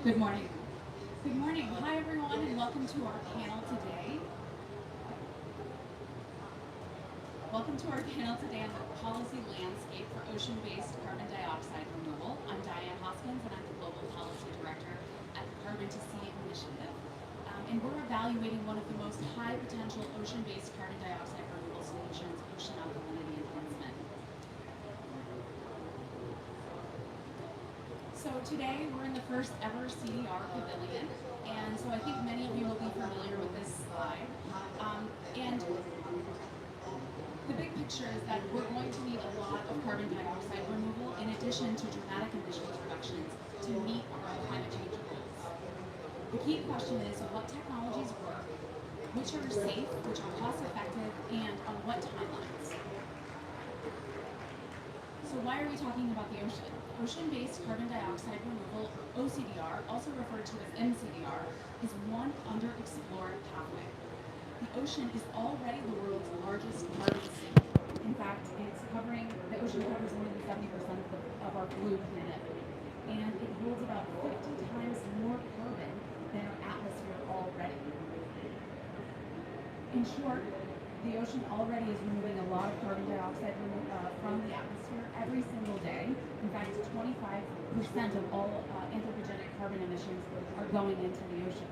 Good morning. Good morning. Hi, everyone, and welcome to our panel today. Welcome to our panel today on the policy landscape for ocean-based carbon dioxide removal. I'm Diane Hoskins, and I'm the Global Policy Director at the Carbon to Sea Initiative. And we're evaluating one of the most high-potential ocean-based carbon dioxide removal solutions, ocean alkalinity enhancement. So today we're in the first ever CDR pavilion, and so I think many of you will be familiar with this slide. And the big picture is that we're going to need a lot of carbon dioxide removal in addition to dramatic emissions reductions to meet our climate change goals. The key question is what technologies work, which are safe, which are cost effective, and on what timelines. So why are we talking about the ocean? Ocean-based carbon dioxide removal, or oCDR, also referred to as MCDR, is one underexplored pathway. The ocean is already the world's largest carbon sink. In fact, the ocean covers more than 70% of our blue planet, and it holds about 50 times more carbon than our atmosphere already. In short, the ocean already is removing a lot of carbon dioxide from the atmosphere every single day. In fact, 25% of all anthropogenic carbon emissions are going into the ocean.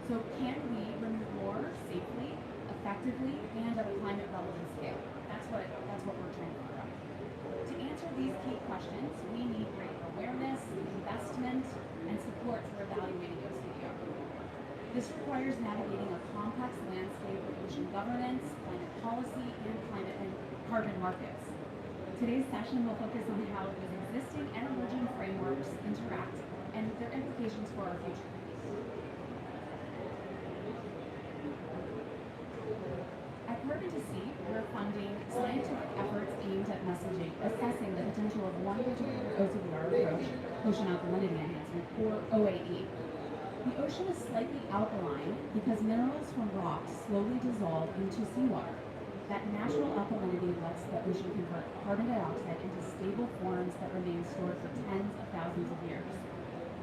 So can we remove more safely, effectively, and at a climate relevant scale? That's what we're trying to figure out. To answer these key questions, we need greater awareness, investment, and support for evaluating oCDR. This requires navigating a complex landscape of ocean governance, climate policy, and climate and carbon markets. Today's session will focus on how these existing and emerging frameworks interact and their implications for our future. At Carbon to Sea, we're funding scientific efforts aimed at assessing the potential of one particular oCDR approach, ocean alkalinity enhancement, or OAE. The ocean is slightly alkaline because minerals from rocks slowly dissolve into seawater. That natural alkalinity lets the ocean convert carbon dioxide into stable forms that remain stored for tens of thousands of years.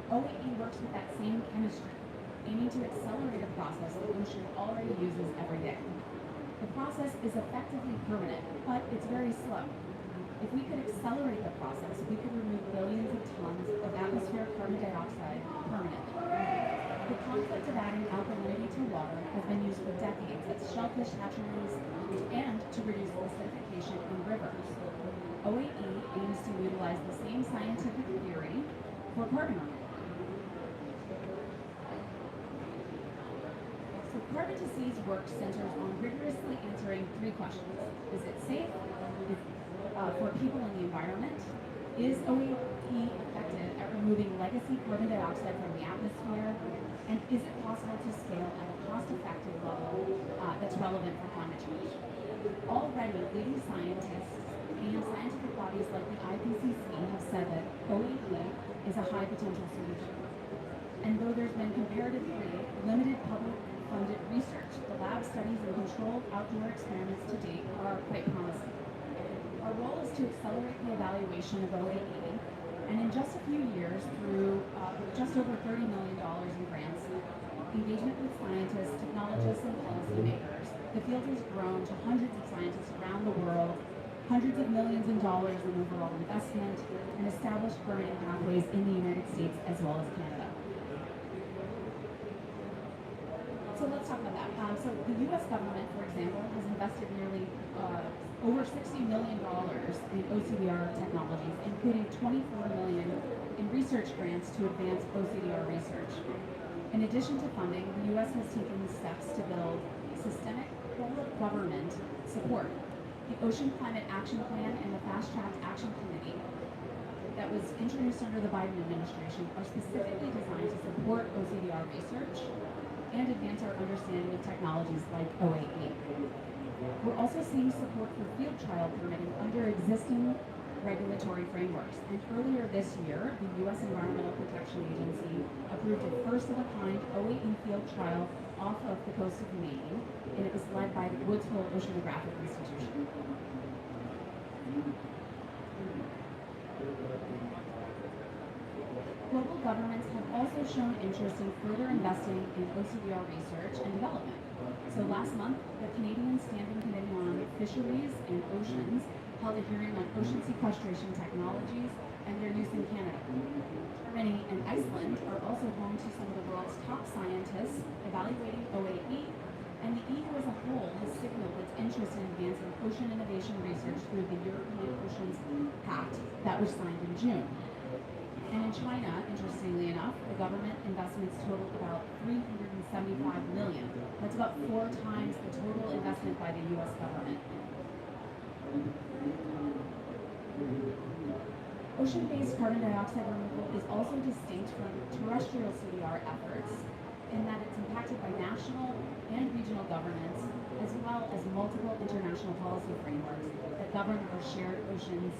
OAE works with that same chemistry, aiming to accelerate a process the ocean already uses every day. The process is effectively permanent, but it's very slow. If we could accelerate the process, we could remove billions of tons of atmospheric carbon dioxide permanently. The concept of adding alkalinity to water has been used for decades as shellfish hatcheries and to reduce acidification in rivers. OAE aims to utilize the same scientific theory for carbon removal. So Carbon to Sea's work centers on rigorously answering three questions. Is it safe for people and the environment? Is OAE effective at removing legacy carbon dioxide from the atmosphere? And is it possible to scale at a cost-effective level that's relevant for climate change? Already, leading scientists and scientific bodies like the IPCC have said that OAE is a high potential solution. And though there's been comparatively limited public-funded research, the lab studies and controlled outdoor experiments to date are quite promising. Our role is to accelerate the evaluation of OAE, and in just a few years, through just over $30 million in grants, engagement with scientists, technologists, and policymakers, the field has grown to hundreds of scientists around the world, hundreds of millions in dollars in overall investment, and established permitting pathways in the United States as well as Canada. So let's talk about that. So the U.S. government, for example, has invested nearly over $60 million in oCDR technologies, including $24 million in research grants to advance oCDR research. In addition to funding, the U.S. has taken steps to build systemic whole-of-government support. The Ocean Climate Action Plan and the Fast Track Action Committee that was introduced under the Biden administration are specifically designed to support oCDR research and advance our understanding of technologies like OAE. We're also seeing support for field trial permitting under existing regulatory frameworks. And earlier this year, the U.S. Environmental Protection Agency approved a first-of-a-kind OAE field trial off of the coast of Maine, and it was led by the Woods Hole Oceanographic Institution. Global governments have also shown interest in further investing in oCDR research and development. So last month, the Canadian Standing Committee on Fisheries and Oceans held a hearing on ocean sequestration technologies and their use in Canada. Germany and Iceland are also home to some of the world's top scientists evaluating OAE, and the EU as a whole has signaled its interest in advancing ocean innovation research through the European Oceans Pact that was signed in June. And in China, interestingly enough, the government investments totaled about $375 million. That's about 4 times the total investment by the U.S. government. Ocean-based carbon dioxide removal is also distinct from terrestrial CDR efforts in that it's impacted by national and regional governments, as well as multiple international policy frameworks that govern our shared oceans.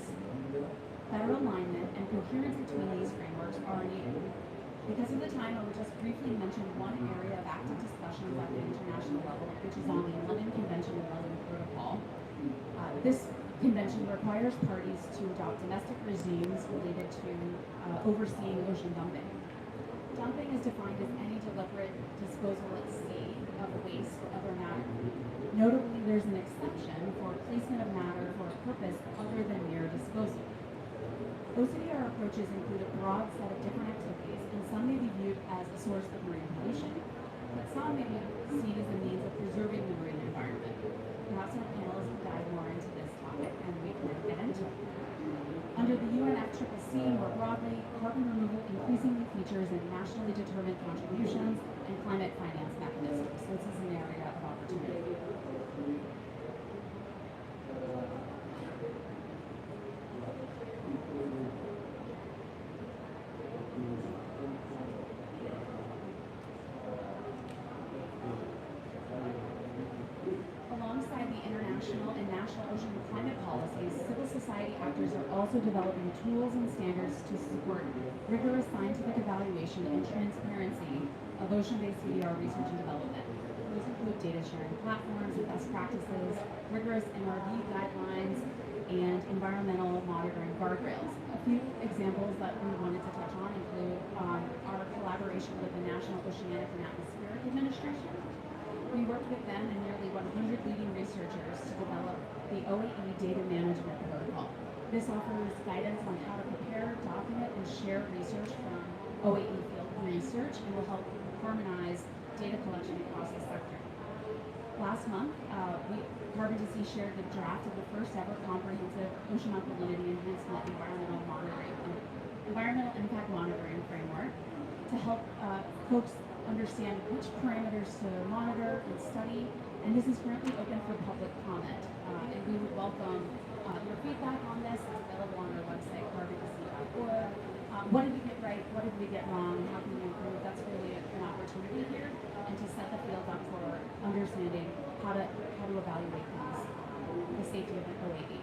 Better alignment and coherence between these frameworks are needed. Because of the time, I will just briefly mention one area of active discussions at the international level, which is on the London Convention and London Protocol. This convention requires parties to adopt domestic regimes related to overseeing ocean dumping. Dumping is defined as any deliberate disposal at sea of waste or other matter. Notably, there's an exception for placement of matter for a purpose other than mere disposal. oCDR approaches include a broad set of different activities, and some may be viewed as a source of marine pollution, but some may be seen as a means of preserving the marine environment. Perhaps our panelists will dive more into this topic, and we can get into it. Under the UNFCCC, more broadly, carbon removal increasingly features in nationally determined contributions and climate finance mechanisms, so this is an area of opportunity. Alongside the international and national ocean climate policies, civil society actors are also developing tools and standards to support rigorous scientific evaluation and transparency of ocean-based CDR research and development. Those include data sharing platforms and best practices, rigorous NRV guidelines, and environmental monitoring guardrails. A few examples that we wanted to touch on include our collaboration with the National Oceanic and Atmospheric Administration. We worked with them and nearly 100 leading researchers to develop the OAE Data Management Protocol. This offers guidance on how to prepare, document, and share research from OAE field research and will help harmonize data collection across the sector. Last month, Carbon2C shared the draft of the first ever comprehensive ocean alkalinity enhancement environmental impact monitoring framework to help folks understand which parameters to monitor and study, and this is currently open for public comment. And we would welcome your feedback on this. It's available on our website, carbon2c.org. What did we get right? What did we get wrong? How can we improve? That's really an opportunity here, and to set the field up for understanding how to evaluate things, the safety of an OAE.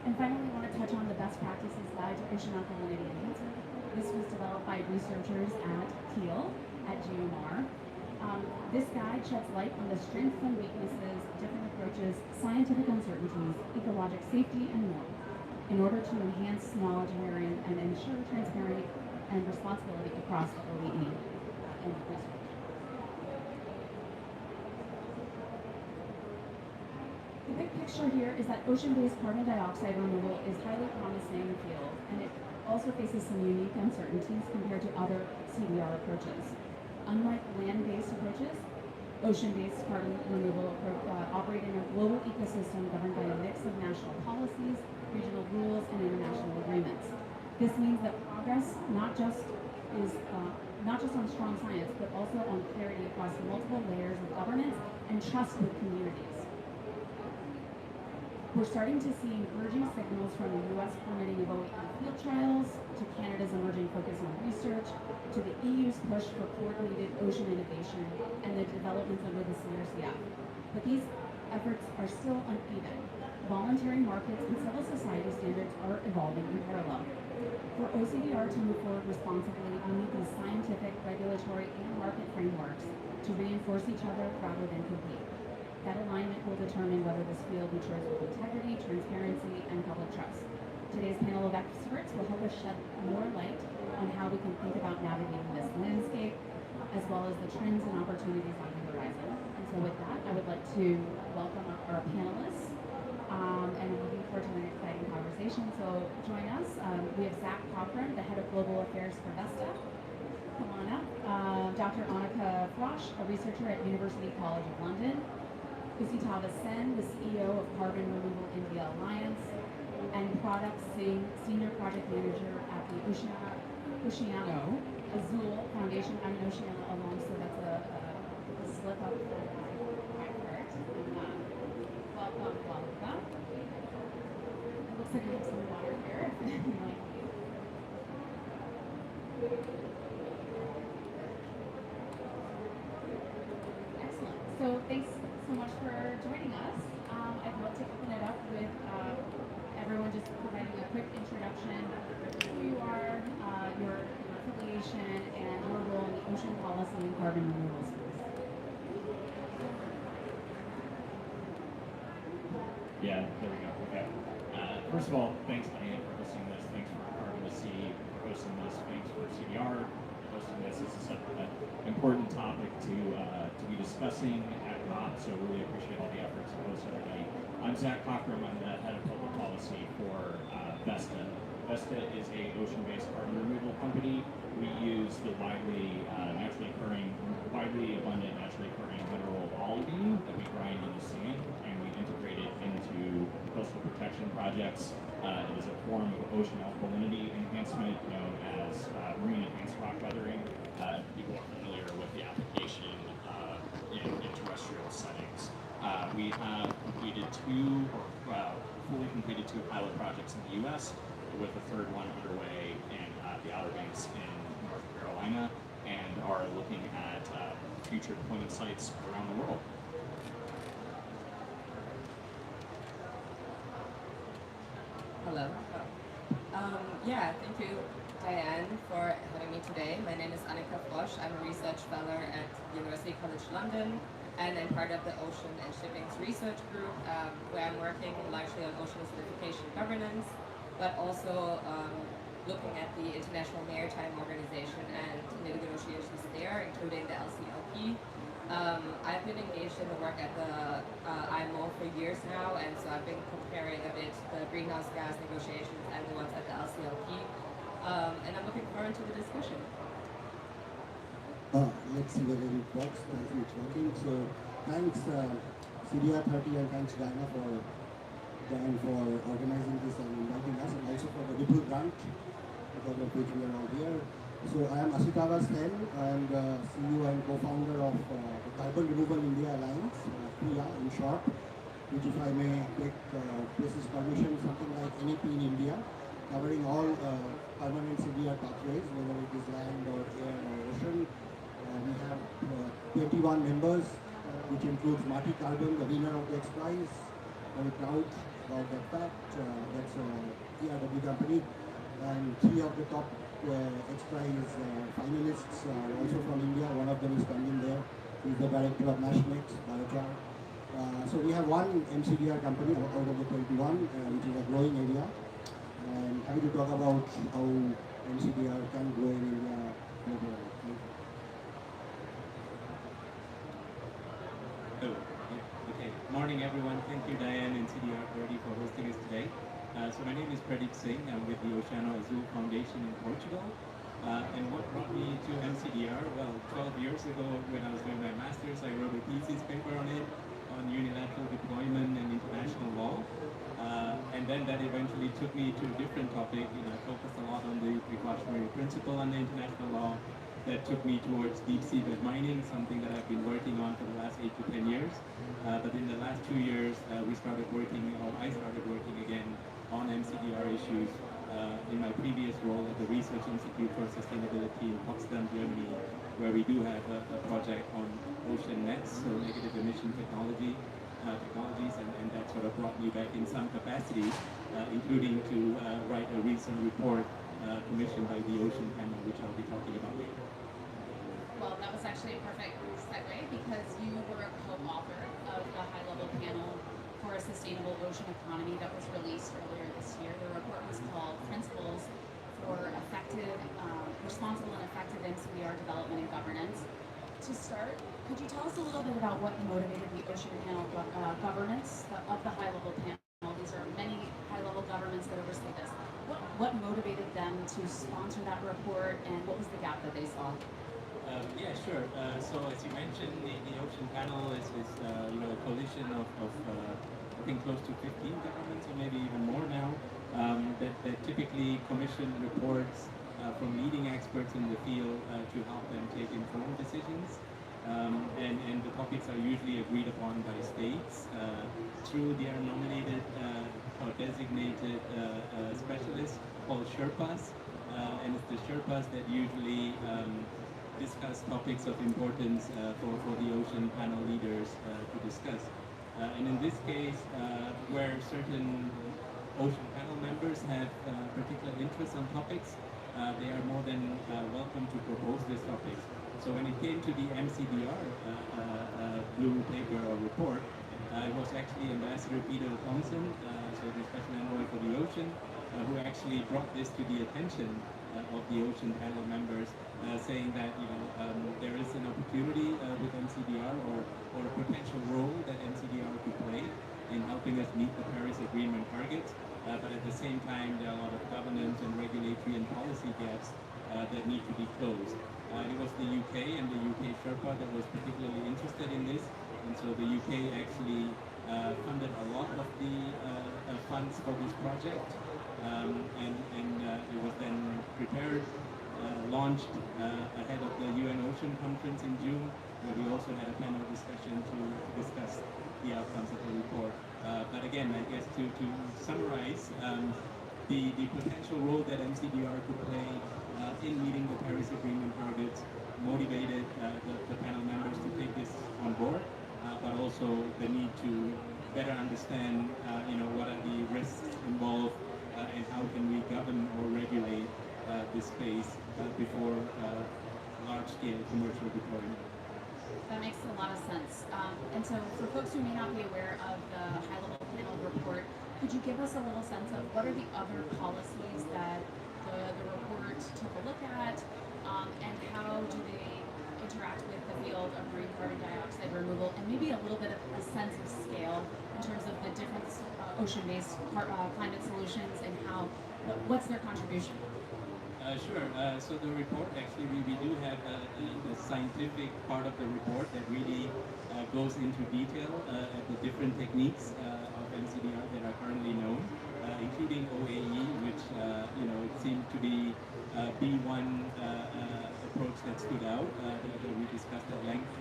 And finally, we want to touch on the best practices guide to ocean alkalinity enhancement. This was developed by researchers at Kiel at GMR. This guide sheds light on the strengths and weaknesses, different approaches, scientific uncertainties, ecologic safety, and more, in order to enhance knowledge sharing and ensure transparency and responsibility across the OAE and research. The big picture here is that ocean-based carbon dioxide removal is highly promising field, and it also faces some unique uncertainties compared to other CDR approaches. Unlike land-based approaches, ocean-based carbon removal operate in a global ecosystem governed by a mix of national policies, regional rules, and international agreements. This means that progress not just on strong science, but also on clarity across multiple layers of governance and trust with communities. We're starting to see encouraging signals from the U.S. permitting of OAE field trials, to Canada's emerging focus on research, to the EU's push for coordinated ocean innovation, and the developments under the CRCF. But these efforts are still uneven. Voluntary markets and civil society standards are evolving in parallel. For oCDR to move forward responsibly, we need these scientific, regulatory, and market frameworks to reinforce each other rather than compete. That alignment will determine whether this field matures with integrity, transparency, and public trust. Today's panel of experts will help us shed more light on how we can think about navigating this landscape, as well as the trends and opportunities on the horizon. And so with that, I would like to welcome our panelists, and I'm looking forward to an exciting conversation. So join us. We have Zach Cochran, the Head of Global Affairs for Vesta. Come on up. Dr. Annika Frosch, a researcher at University College of London. Kusitava Sen, the CEO of Carbon Removal India Alliance, and Product Senior Project Manager at the Oceano Azul Foundation. I'm an Oceano alum, so that's a slip up that I heard. Welcome. It looks like we have some water here. Excellent. So thanks so much for joining us. I'd love to open it up with everyone just providing a quick introduction, who you are, your affiliation, and your role in the ocean policy and carbon removal space. Yeah, there we go. Okay. First of all, thanks, Diane, for hosting this. Thanks for RMC for hosting this. Thanks for CDR for hosting this. This is such an important topic to be discussing at COP, so really appreciate all the efforts to host everybody. I'm Zach Cochran. I'm the head of public policy for Vesta. Vesta is a ocean-based carbon removal company. We use the widely abundant, naturally occurring mineral olivine that we grind in the sand, and we integrate it into coastal protection projects. It is a form of ocean alkalinity enhancement known as marine enhanced rock weathering. People are familiar with the application in terrestrial settings. We have completed fully completed two pilot projects in the U.S., with the third one underway in the Outer Banks in North Carolina, and are looking at future deployment sites around the world. Hello. Thank you, Diane, for having me today. My name is Annika Frosch. I'm a research fellow at University College London, and I'm part of the Ocean and Shipping's research group, where I'm working largely on ocean acidification governance, but also looking at the International Maritime Organization and the negotiations there, including the LCLP. I've been engaged in the work at the IMO for years now, and so I've been comparing a bit the greenhouse gas negotiations and the ones at the LCLP, and I'm looking forward to the discussion. Let's see whether it works. I think it's working. So thanks CDR 30 and thanks Diana for organizing this and inviting us, and also for the Ripple grant, because of which we are all here. So I am Kusitava Sen. I am the CEO and co-founder of the Carbon Removal India Alliance, PRIA in short, which, if I may take basis permission, something like NEP in India, covering all permanent CDR pathways, whether it is land or air or ocean. We have 21 members, which includes Marty Carbon, the winner of the X Prize. Very proud about that fact. That's a ERW company, and 3 of the top X Prize finalists are also from India. One of them is standing there. He's the director of Nationex, Biochar. So we have one MCDR company out of the 21, which is a growing area. And happy to talk about how MCDR can grow in India globally. Okay. Morning, everyone. Thank you, Diane and CDR 30 for hosting us today. So my name is Pradeep Singh. I'm with the Oceano Azul Foundation in Portugal. And what brought me to MCDR? Well, 12 years ago, when I was doing my master's, I wrote a thesis paper on it, on unilateral deployment and international law. And then that eventually took me to a different topic. I focused a lot on the precautionary principle under international law. That took me towards deep seabed mining, something that I've been working on for the last 8 to 10 years. But in the last 2 years, I started working again on MCDR issues in my previous role at the Research Institute for Sustainability in Potsdam, Germany, where we do have a project on ocean nets, so negative emission technologies, and that sort of brought me back in some capacity, including to write a recent report commissioned by the Ocean Panel, which I'll be talking about later. Well, that was actually a perfect segue, because you were a co-author of the high-level panel for a sustainable ocean economy that was released earlier this year. The report was called Principles for for effective, responsible and effective MCDR development and governance. To start, could you tell us a little bit about what motivated the Ocean Panel governance of the high-level panel? These are many high-level governments that oversee this. What motivated them to sponsor that report, and what was the gap that they saw? Yeah, sure. So as you mentioned, the Ocean Panel is a coalition of I think close to 15 governments, or maybe even more now, that typically commission reports from leading experts in the field to help them take informed decisions. And the topics are usually agreed upon by states through their nominated or designated specialists called Sherpas. And it's the Sherpas that usually discuss topics of importance for the Ocean Panel leaders to discuss. And in this case, where certain Ocean Panel members have particular interests on topics, they are more than welcome to propose these topics. So when it came to the MCDR blue paper or report, it was actually Ambassador Peter Thompson, so the Special Envoy for the Ocean, who actually brought this to the attention of the Ocean Panel members, saying that there is an opportunity with MCDR or a potential role that MCDR could play in helping us meet the Paris Agreement targets, but at the same time there are a lot of governance and regulatory and policy gaps that need to be closed. It was the UK and the UK Sherpa that was particularly interested in this, and so the UK actually funded a lot of the funds for this project, and it was then prepared, launched ahead of the UN Ocean Conference in June, where we also had a panel discussion to discuss the outcomes of the report. But again, I guess to summarize, the potential role that MCDR could play in meeting the Paris Agreement targets motivated the panel members to take this on board, but also the need to better understand what are the risks involved and how can we govern or regulate this space before large-scale commercial deployment. That makes a lot of sense. And so for folks who may not be aware of the high-level panel report, could you give us a little sense of what are the other policies that the report took a look at, and how do they interact with the field of marine carbon dioxide removal, and maybe a little bit of a sense of scale in terms of the different ocean-based climate solutions and what's their contribution? Sure. So the report, actually, we do have the scientific part of the report that really goes into detail at the different techniques of MCDR that are currently known, including OAE, which it seemed to be B1 approach that stood out that we discussed at length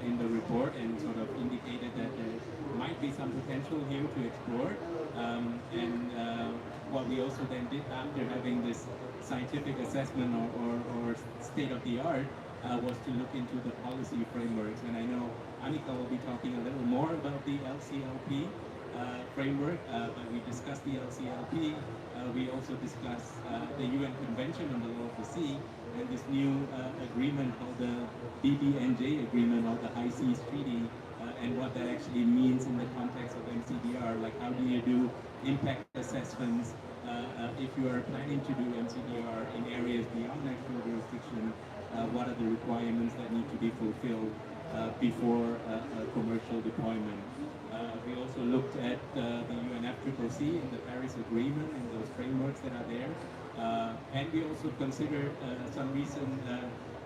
in the report, and sort of indicated that there might be some potential here to explore. What we also then did after having this scientific assessment or state of the art was to look into the policy frameworks. And I know Annika will be talking a little more about the LCLP framework, but we discussed the LCLP. We also discussed the UN Convention on the Law of the Sea and this new agreement called the BBNJ agreement, or the High Seas Treaty, and what that actually means in the context of MCDR. Like, how do you do impact assessments if you are planning to do MCDR in areas beyond national jurisdiction? What are the requirements that need to be fulfilled before a commercial deployment? We also looked at the UNFCCC and the Paris Agreement and those frameworks that are there. And we also considered some recent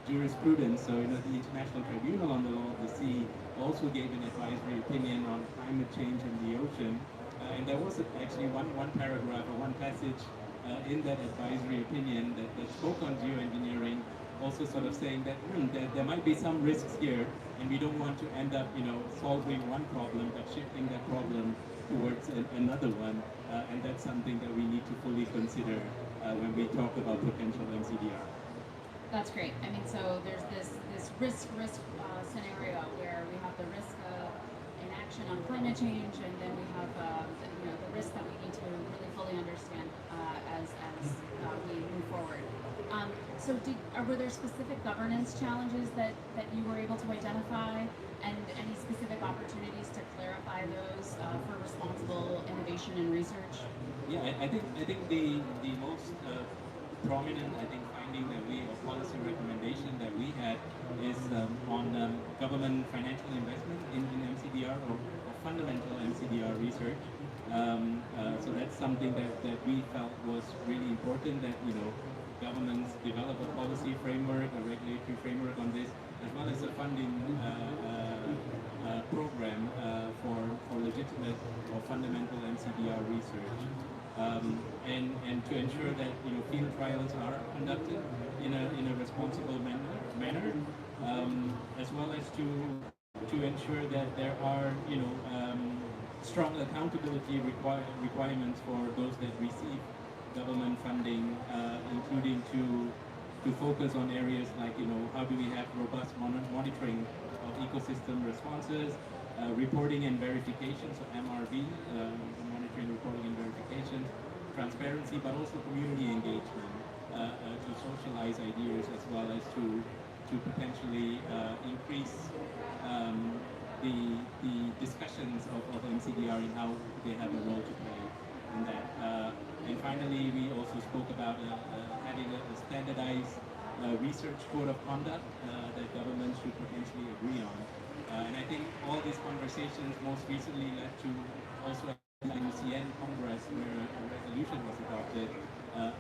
jurisprudence. So, the International Tribunal on the Law of the Sea also gave an advisory opinion on climate change in the ocean. And there was actually one paragraph or one passage in that advisory opinion that spoke on geoengineering, also sort of saying that there might be some risks here, and we don't want to end up, solving one problem, but shifting that problem towards another one. And that's something that we need to fully consider when we talk about potential MCDR. That's great. I mean, so there's this risk scenario where we have the risk of inaction on climate change, and then we have the risk that we need to really fully understand as we move forward. So were there specific governance challenges that you were able to identify, and any specific opportunities to clarify those for responsible innovation and research? Yeah, I think the most prominent, I think, finding that we, or policy recommendation that we had is on government financial investment in MCDR or fundamental MCDR research. So that's something that we felt was really important, that, you know, governments develop a policy framework, a regulatory framework on this, as well as a funding program for legitimate or fundamental MCDR research. And to ensure that, you know, field trials are conducted in a responsible manner, as well as to ensure that there are, you know, strong accountability requirements for those that receive government funding, including to focus on areas like, you know, how do we have robust monitoring of ecosystem responses, reporting and verification, so MRV, monitoring, reporting and verification, transparency, but also community engagement, to socialize ideas, as well as to potentially increase the discussions of MCDR and how they have a role to play in that. And finally, we also spoke about having a standardized research code of conduct that governments should potentially agree on. And I think all these conversations most recently led to also the UCN Congress, where a resolution was adopted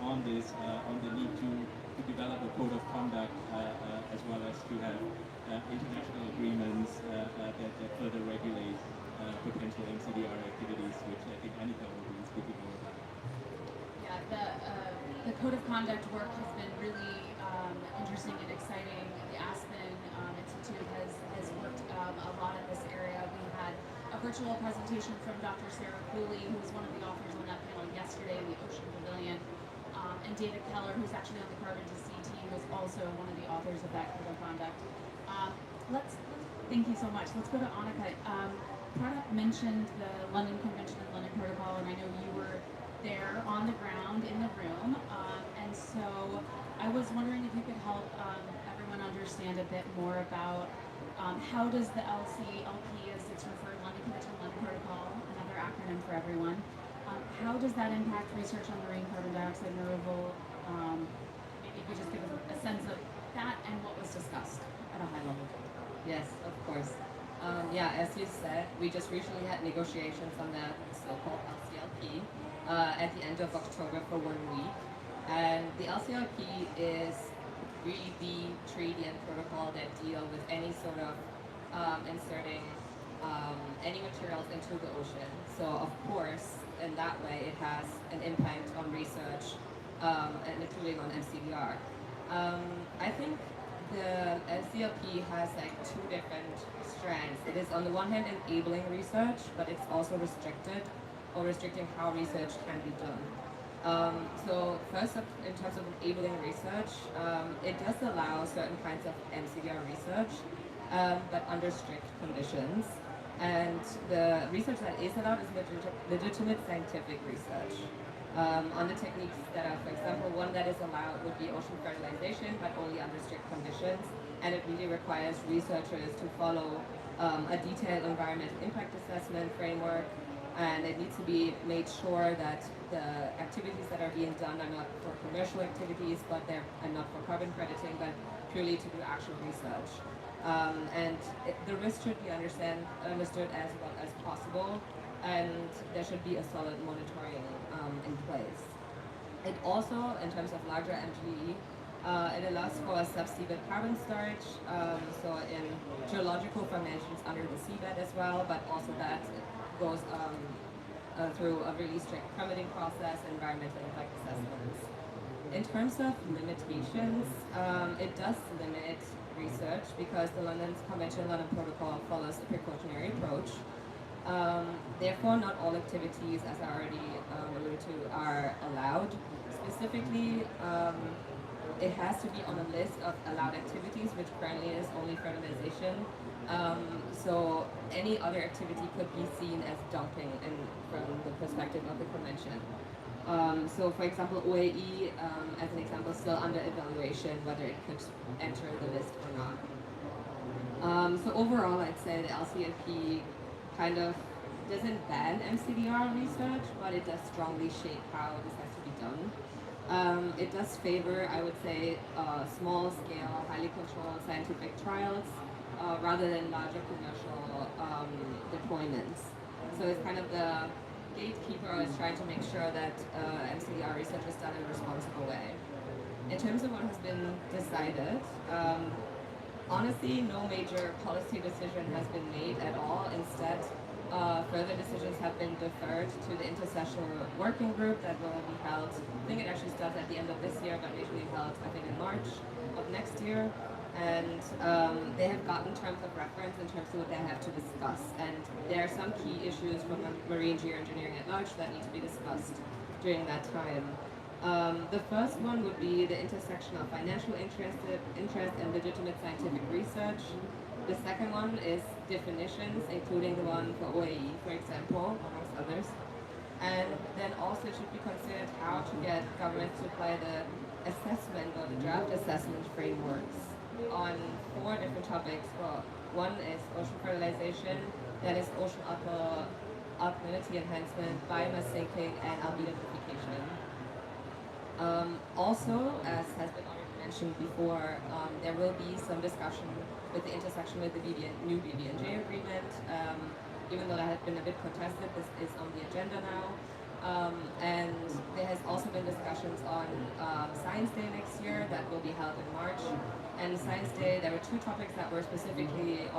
on this, on the need to develop a code of conduct, as well as to have international agreements that further regulate potential MCDR activities, which I think Annika will be speaking more about. Yeah, the code of conduct work has been really interesting and exciting. The Aspen Institute has worked a lot in this area. We had a virtual presentation from Dr. Sarah Cooley, who was one of the authors on that panel yesterday in the Ocean Pavilion, and David Keller, who's actually on the Carbon to Sea team, was also one of the authors of that code of conduct. Thank you so much. Let's go to Annika. Pradap mentioned the London Convention and London Protocol, and I know you were there on the ground in the room, and so I was wondering if you could help everyone understand a bit more about how does the LCLP, as it's referred, London Convention and London Protocol, another acronym for everyone, how does that impact research on marine carbon dioxide removal? Maybe you could just give us a sense of that and what was discussed at a high level. Yes, of course. Yeah, as you said, we just recently had negotiations on the so-called LCLP at the end of October for 1 week. And the LCLP is really the treaty and protocol that deal with any sort of inserting any materials into the ocean. So of course, in that way, it has an impact on research and including on MCDR. I think the LCLP has like two different strands. It is on the one hand enabling research, but it's also restricting how research can be done. So first, in terms of enabling research, it does allow certain kinds of MCDR research, but under strict conditions. And the research that is allowed is legitimate scientific research on the techniques that are, for example, one that is allowed would be ocean fertilization, but only under strict conditions. And it really requires researchers to follow a detailed environmental impact assessment framework, and it needs to be made sure that the activities that are being done are not for commercial activities, but they're not for carbon crediting, but purely to do actual research. The risk should be understood as well as possible, and there should be a solid monitoring in place. It also, in terms of larger MGE, it allows for subseabed carbon storage, so in geological formations under the seabed as well, but also that goes through a really strict permitting process and environmental impact assessments. In terms of limitations, it does limit research because the London Convention and London Protocol follows a precautionary approach. Therefore, not all activities, as I already alluded to, are allowed. Specifically, it has to be on a list of allowed activities, which currently is only fertilization. So any other activity could be seen as dumping from the perspective of the convention. So for example, OAE, as an example, is still under evaluation whether it could enter the list or not. So overall, I'd say the LCLP kind of doesn't ban MCDR research, but it does strongly shape how this has to be done. It does favor, I would say, small scale, highly controlled scientific trials rather than larger commercial deployments. So it's kind of the gatekeeper is trying to make sure that MCDR research is done in a responsible way. In terms of what has been decided, honestly, no major policy decision has been made at all. Instead, further decisions have been deferred to the intersessional working group that will be held. I think it actually starts at the end of this year, but usually held, I think, in March of next year. And they have gotten terms of reference in terms of what they have to discuss. And there are some key issues from marine geoengineering at large that need to be discussed during that time. The first one would be the intersection of financial interest and legitimate scientific research. The second one is definitions, including the one for OAE, for example, amongst others. And then also it should be considered how to get governments to apply the assessment or the draft assessment frameworks on 4 different topics. Well, one is ocean fertilization, that is ocean alkalinity enhancement, biomass sinking, and albedo-nidification. Also, as has been already mentioned before, there will be some discussion with the intersection with the new BBNJ agreement. Even though that had been a bit contested, this is on the agenda now. And there has also been discussions on Science Day next year that will be held in March. And Science Day, there were 2 topics that were specifically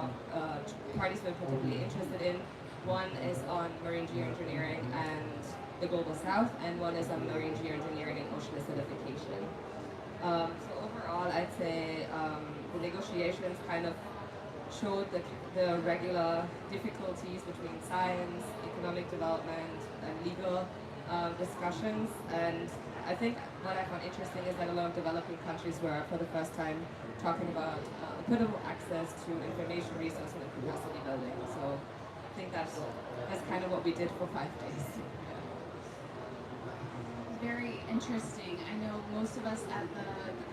parties were particularly interested in. One is on marine geoengineering and the global south, and one is on marine geoengineering and ocean acidification. So overall, I'd say the negotiations kind of showed the regular difficulties between science, economic development, and legal discussions. And I think what I found interesting is that a lot of developing countries were, for the first time, talking about equitable access to information resources and capacity building. So I think that's kind of what we did for 5 days. Very interesting. I know most of us at the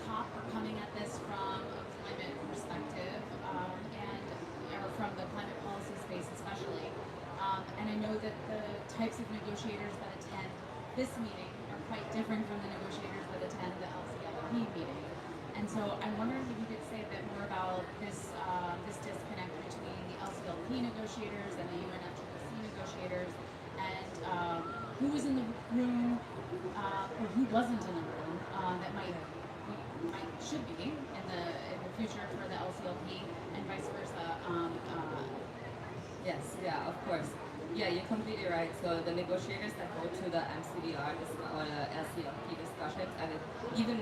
COP are coming at this from a climate perspective, or from the climate policy space especially. And I know that the types of negotiators that attend this meeting are quite different from the negotiators that attend the LCLP meeting. And so I'm wondering if you could say a bit more about this disconnect between the LCLP negotiators and the UNFCCC negotiators, and who was in the room or who wasn't in the room that should be in the future for the LCLP, and vice versa. Yes, yeah, of course. Yeah, you're completely right. So the negotiators that go to the MCDR or the LCLP discussions, and even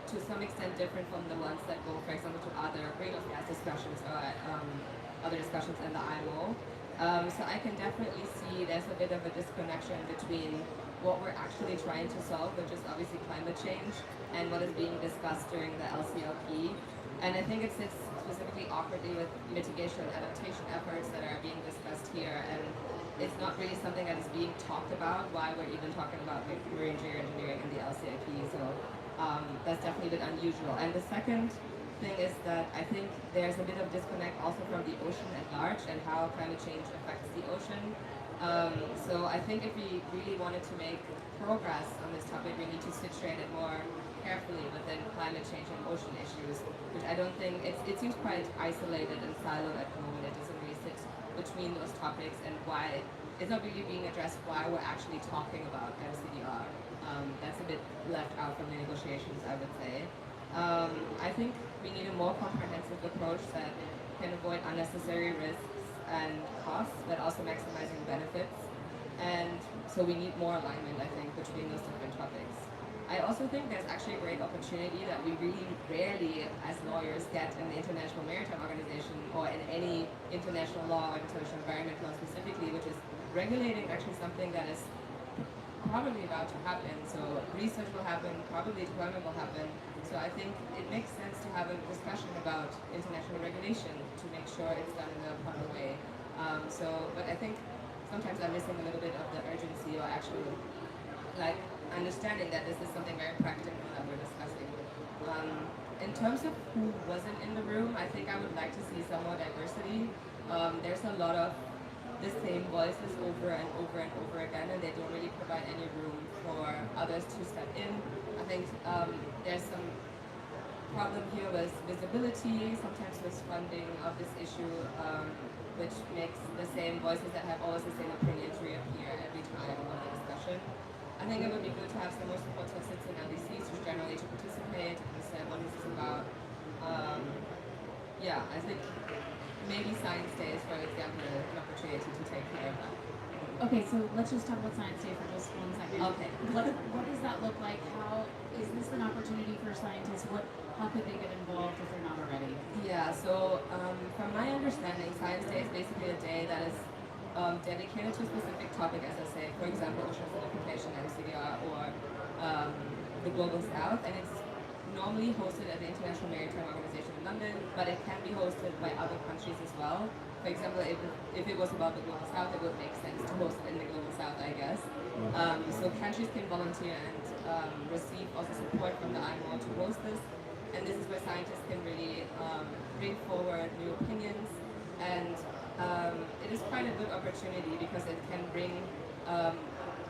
to some extent different from the ones that go, for example, to other greenhouse gas discussions or other discussions in the IMO. So I can definitely see there's a bit of a disconnection between what we're actually trying to solve, which is obviously climate change, and what is being discussed during the LCLP. And I think it sits specifically awkwardly with mitigation and adaptation efforts that are being discussed here, and it's not really something that is being talked about, why we're even talking about marine geoengineering in the LCLP. So that's definitely a bit unusual. And the second thing is that I think there's a bit of disconnect also from the ocean at large and how climate change affects the ocean. So I think if we really wanted to make progress on this topic, we need to situate it more carefully within climate change and ocean issues, which I don't think, it seems quite isolated and siloed at the moment. It doesn't really sit between those topics, and why it's not really being addressed why we're actually talking about MCDR. That's a bit left out from the negotiations, I would say. I think we need a more comprehensive approach that can avoid unnecessary risks and costs, but also maximizing benefits. And so we need more alignment, I think, between those different topics. I also think there's actually a great opportunity that we really rarely, as lawyers, get in the International Maritime Organization or in any international law or international environment law specifically, which is regulating actually something that is probably about to happen. So research will happen, probably deployment will happen. So I think it makes sense to have a discussion about international regulation to make sure it's done in a proper way. But I think sometimes I'm missing a little bit of the urgency, or actually like understanding that this is something very practical that we're discussing. In terms of who wasn't in the room, I think I would like to see some more diversity. There's a lot of the same voices over and over and over again, and they don't really provide any room for others to step in. I think there's some problem here with visibility, sometimes with funding of this issue, which makes the same voices that have always the same opinions reappear every time on the discussion. I think it would be good to have some more support citizens and LDCs just generally to participate, understand what this is about. Yeah, I think maybe Science Day is, for example, an opportunity to take care of that. Okay, so let's just talk about Science Day for just 1 second. Okay. What does that look like? How is this an opportunity for scientists? How could they get involved if they're not already? Yeah, so from my understanding, Science Day is basically a day that is dedicated to a specific topic, as I say, for example, ocean acidification, oCDR, or the Global South, and it's normally hosted at the International Maritime Organization in London, but it can be hosted by other countries as well. For example, if it was about the Global South, it would make sense to host it in the Global South, I guess. So countries can volunteer and receive also support from the IMO to host this. And this is where scientists can really bring forward new opinions, and it is quite a good opportunity because it can bring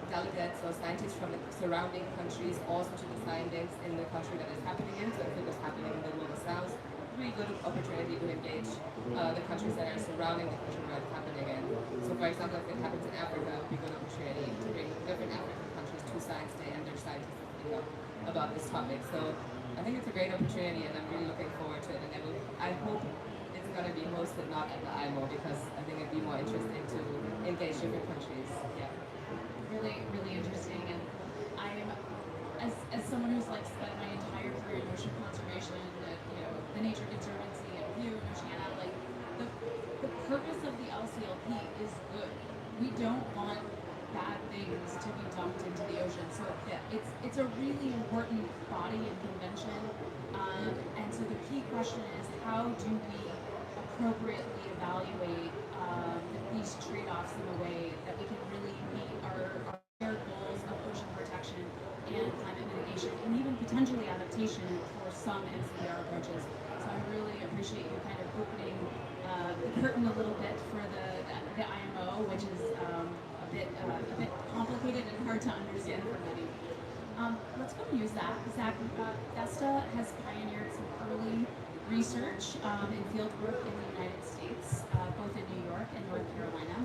delegates or scientists from the surrounding countries also to the findings in the country that is happening in. So if it was happening in the Global South, really good opportunity to engage the countries that are surrounding the country where it's happening in. So for example, if it happens in Africa, it would be a good opportunity to bring different African countries to Science Day and their scientists to speak up about this topic. So I think it's a great opportunity, and I'm really looking forward to it. And I hope it's going to be hosted not at the IMO, because I think it'd be more interesting to engage different countries. Yeah. Really, really interesting. And I'm, as someone who's like spent my entire career in ocean conservation, the Nature Conservancy and View and Oceana, like the purpose of the LCLP is good. We don't want bad things to be dumped into the ocean. So it's a really important body and convention. And so the key question is, how do we appropriately evaluate these trade-offs in a way that we can really meet our shared goals of ocean protection and climate mitigation, and even potentially adaptation for some MCDR approaches. So I really appreciate you kind of opening the curtain a little bit for the IMO, which is a bit complicated and hard to understand for many. Let's go and use that. Zach, Vesta has pioneered some early research and field work in the United States, both in New York and North Carolina.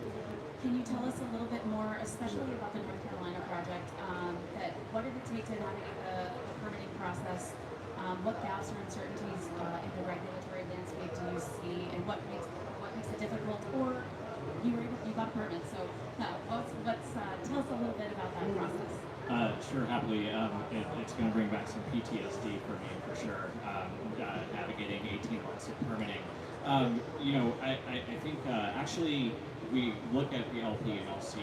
Can you tell us a little bit more, especially about the North Carolina project? What did it take to navigate the permitting process? What gaps or uncertainties in the regulatory landscape do you see, and what makes it difficult? Or you got a permit, so let's tell us a little bit about that process. Sure, happily. It's going to bring back some PTSD for me, for sure, navigating 18 months of permitting. I think actually we look at the LP and LC,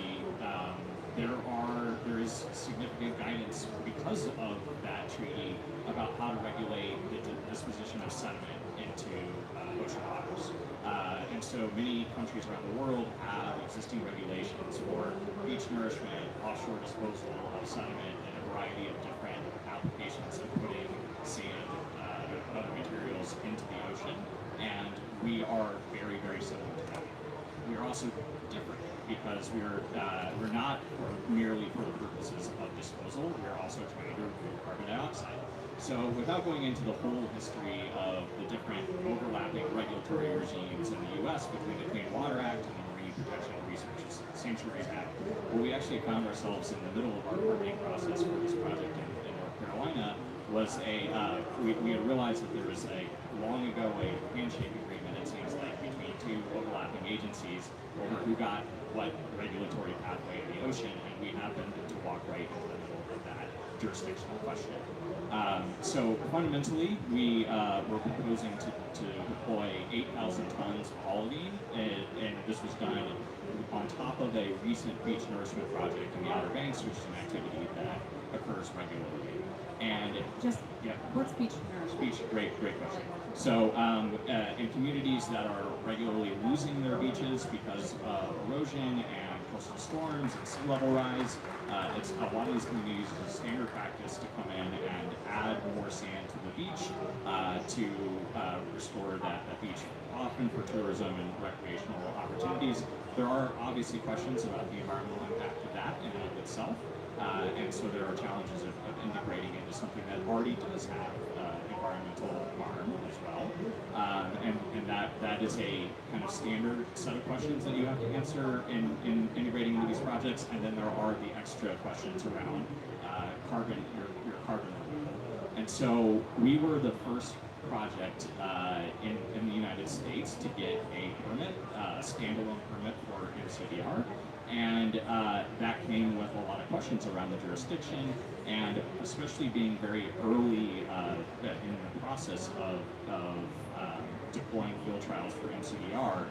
there is significant guidance because of that treaty about how to regulate the disposition of sediment into ocean waters. And so many countries around the world have existing regulations for beach nourishment, offshore disposal of sediment, and a variety of different applications of putting sand and other materials into the ocean. And we are very, very similar to that. We are also different because we're not merely for the purposes of disposal. We are also trying to remove carbon dioxide. So without going into the whole history of the different overlapping regulatory regimes in the U.S. between the Clean Water Act and the Marine Protection and Research Sanctuaries Act, where we actually found ourselves in the middle of our permitting process for this project in North Carolina, was we had realized that there was long ago a handshake agreement, it seems like, between two overlapping agencies over who got what regulatory pathway in the ocean, and we happened to walk right into the middle of that jurisdictional question. So fundamentally, we were proposing to deploy 8,000 tons of olivine, and this was done on top of a recent beach nourishment project in the Outer Banks, which is an activity that occurs regularly. And What's beach nourishment? Beach, great question. So in communities that are regularly losing their beaches because of erosion and coastal storms and sea level rise, it's a lot of these communities, it's a standard practice to come in and add more sand to the beach to restore that beach, often for tourism and recreational opportunities. There are obviously questions about the environmental impact of that in and of itself. And so there are challenges of integrating into something that already does have environmental harm as well. And that is a kind of standard set of questions that you have to answer in integrating into these projects. And then there are the extra questions around your carbon removal. And so we were the first project in the United States to get a permit, a standalone permit for oCDR. And that came with a lot of questions around the jurisdiction, and especially being very early in the process of deploying field trials for oCDR.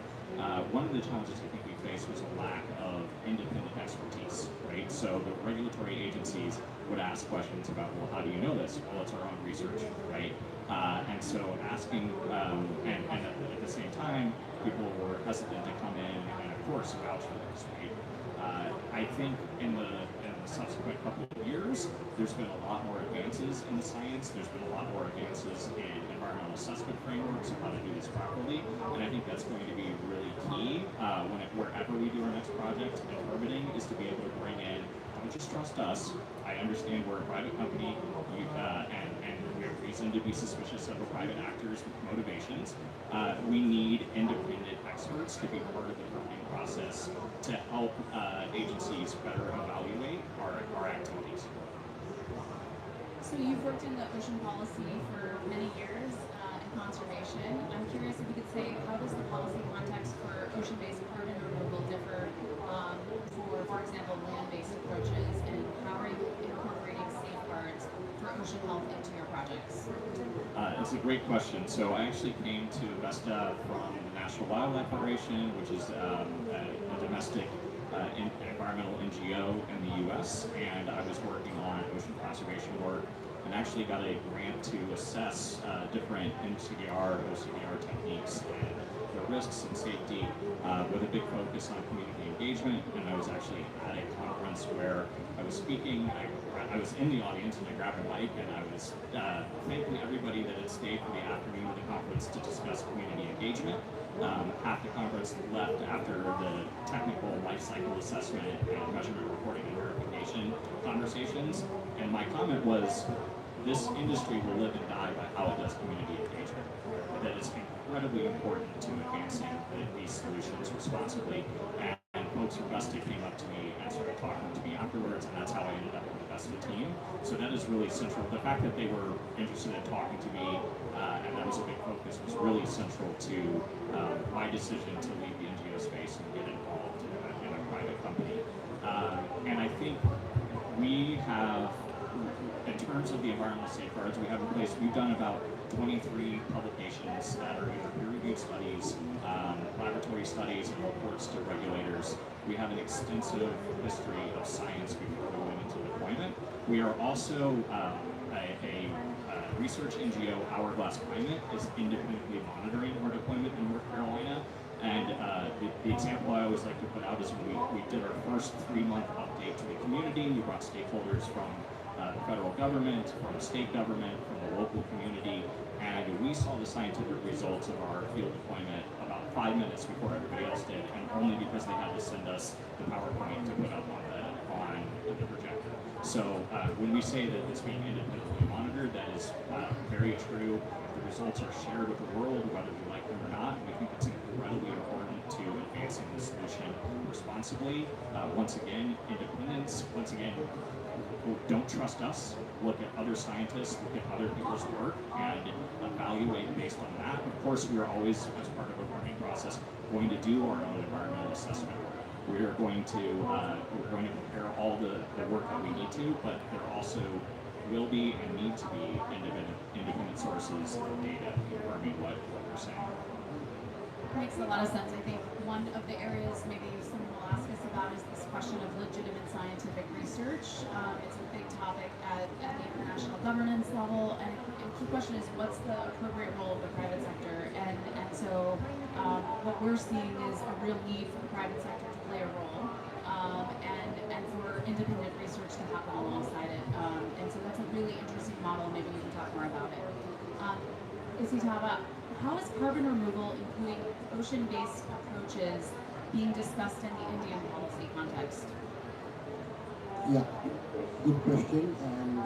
One of the challenges I think we faced was a lack of independent expertise, right? So the regulatory agencies would ask questions about, well, how do you know this? Well, it's our own research, right? And so asking, and at the same time, people were hesitant to come in and, of course, vouch for this, right? I think in the subsequent couple of years, there's been a lot more advances in the science. There's been a lot more advances in environmental assessment frameworks of how to do this properly, and I think that's going to be really key wherever we do our next project in permitting, is to be able to bring in, don't just trust us. I understand we're a private company, and we have reason to be suspicious of the private actors with motivations. We need independent experts to be part of the permitting process to help agencies better evaluate our activities. So you've worked in the ocean policy for many years in conservation. I'm curious if you could say, how does the policy context for ocean-based carbon removal differ for example, land-based approaches, and how are you incorporating safeguards for ocean health into your projects? It's a great question. So I actually came to Vesta from the National Wildlife Federation, which is a domestic environmental NGO in the U.S., and I was working on ocean conservation work and actually got a grant to assess different oCDR techniques and their risks and safety with a big focus on community engagement. And I was actually at a conference where I was speaking. I was in the audience and I grabbed a mic and I was thanking everybody that had stayed for the afternoon of the conference to discuss community engagement. Half the conference left after the technical life cycle assessment and measurement reporting and verification conversations. And my comment was, this industry will live and die by how it does community engagement. That is incredibly important to advancing these solutions responsibly. And folks from Vesta came up to me and started talking to me afterwards, and that's how I ended up with the Vesta team. So that is really central. The fact that they were interested in talking to me, and that was a big focus, was really central to my decision to leave the NGO space and get involved in a private company. And I think we have, in terms of the environmental safeguards we have in place, we've done about 23 publications that are either peer-reviewed studies, laboratory studies, and reports to regulators. We have an extensive history of science before going into deployment. We are also a research NGO. Hourglass Climate is independently monitoring our deployment in North Carolina. And the example I always like to put out is when we did our first 3-month update to the community. We brought stakeholders from the federal government, from the state government, from the local community, and we saw the scientific results of our field deployment about 5 minutes before everybody else did, and only because they had to send us the PowerPoint to put up on the projector. So when we say that it's being independently monitored, that is very true. The results are shared with the world, whether we like them or not. We think it's incredibly important to advancing the solution responsibly. Once again, independence. Once again, don't trust us. Look at other scientists, look at other people's work, and evaluate based on that. Of course, we are always, as part of our learning process, going to do our own environmental assessment. We are going to compare all the work that we need to, but there also will be and need to be independent sources of data confirming what we're saying. Makes a lot of sense. I think one of the areas maybe someone will ask us about is this question of legitimate scientific research. It's a big topic at the international governance level, and the key question is, what's the appropriate role of the private sector? And so what we're seeing is a real need for the private sector to play a role, and for independent research to happen alongside it. And so that's a really interesting model. Maybe we can talk more about it. Isitava, how is carbon removal, including ocean-based approaches, being discussed in the Indian policy context? Yeah, good question. And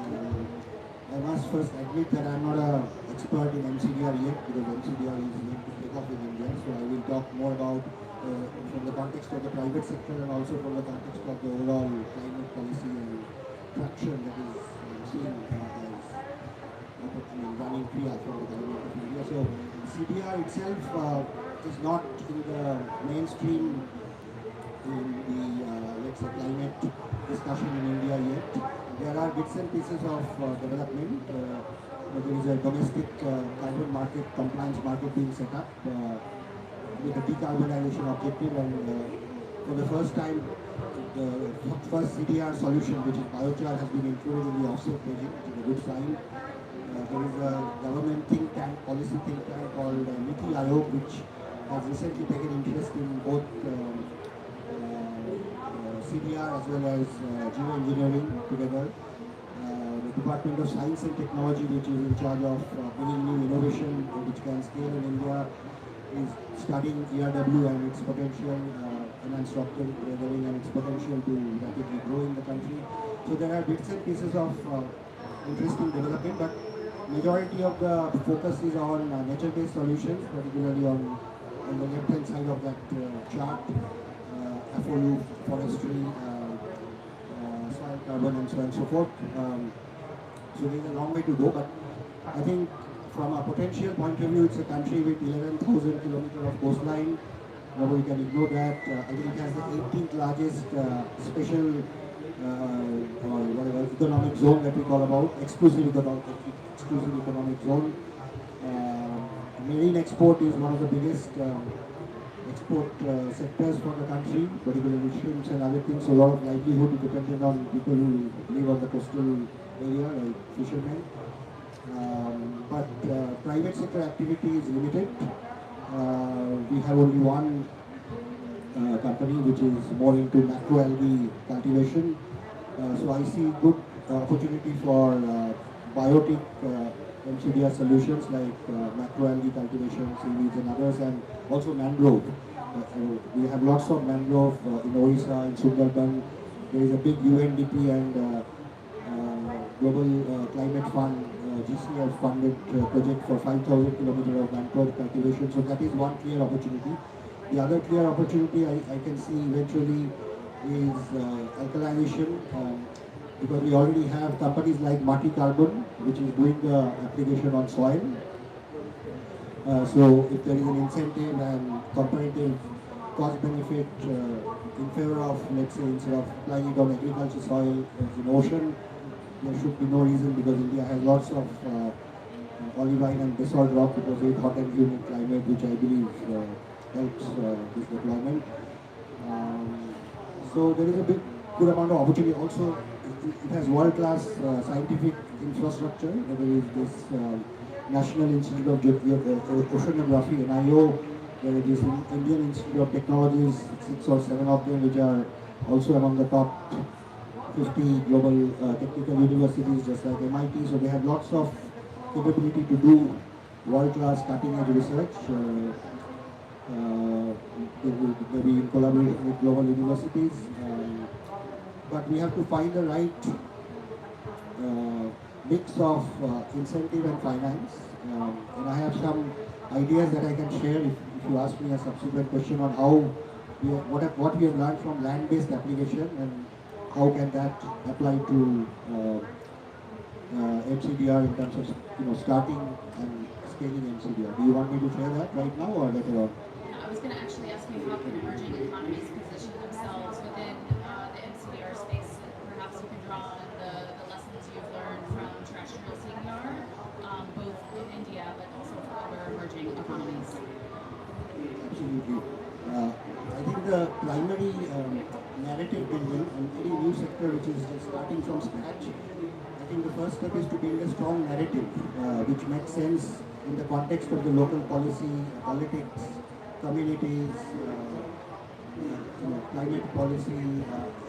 I must first admit that I'm not an expert in MCDR yet because MCDR is yet to take off in India. So I will talk more about from the context of the private sector and also from the context of the overall climate policy and traction that is seen as running free from the government of India. So CDR itself is not in the mainstream in the let's say climate discussion in India yet. There are bits and pieces of development. There is a domestic carbon market, compliance market being set up with a decarbonization objective, and for the first time, the first CDR solution, which is biochar, has been included in the offset regime, which is a good sign. There is a government think tank, policy think tank called Niti Aayog, which has recently taken interest in both CDR as well as geoengineering together. The Department of Science and Technology, which is in charge of bringing new innovation which can scale in India, is studying ERW and its potential, enhanced rocket weathering and its potential to rapidly grow in the country. So there are bits and pieces of interesting development, but majority of the focus is on nature-based solutions, particularly on the left-hand side of that chart. FOU, forestry, soil carbon, and so on and so forth. So there's a long way to go, but I think from a potential point of view, it's a country with 11,000 kilometers of coastline. Nobody can ignore that. I think it has the 18th largest special or whatever economic zone that we call about, exclusive economic zone. Marine export is one of the biggest export sectors for the country, particularly shrimps and other things. So a lot of livelihood is dependent on people who live on the coastal area, like fishermen. But private sector activity is limited. We have only one company which is more into macroalgae cultivation. So I see good opportunity for biotic MCDR solutions like macroalgae cultivation, seaweeds and others, and also mangrove. We have lots of mangrove in Orissa, in Sundarban. There is a big UNDP and Global Climate Fund, GCF funded project for 5,000 kilometers of mangrove cultivation. So that is one clear opportunity. The other clear opportunity I can see eventually is alkalization. Because we already have companies like Mati Carbon, which is doing the application on soil. So if there is an incentive and comparative cost benefit in favor of, let's say, instead of applying it on agriculture soil in ocean, there should be no reason, because India has lots of olivine and basalt rock because very hot and humid climate, which I believe helps this deployment. So there is a good amount of opportunity. Also, it has world-class scientific infrastructure. There is this National Institute of Oceanography, NIO. There is Indian Institute of Technologies, 6 or 7 of them, which are also among the top 50 global technical universities, just like MIT. So they have lots of capability to do world-class cutting-edge research. Maybe in collaboration with global universities. But we have to find the right mix of incentive and finance. And I have some ideas that I can share if you ask me a subsequent question on how what we have learned from land-based application and how can that apply to MCDR in terms of starting and scaling MCDR. Do you want me to share that right now or later on? I was going to actually ask you how can emerging economies position themselves within the MCDR space, and perhaps you can draw on the lessons you've learned from terrestrial CDR, both in India but also for other emerging economies. Absolutely. I think the primary narrative building in any new sector which is just starting from scratch, I think the first step is to build a strong narrative which makes sense in the context of the local policy, politics, communities, climate policy,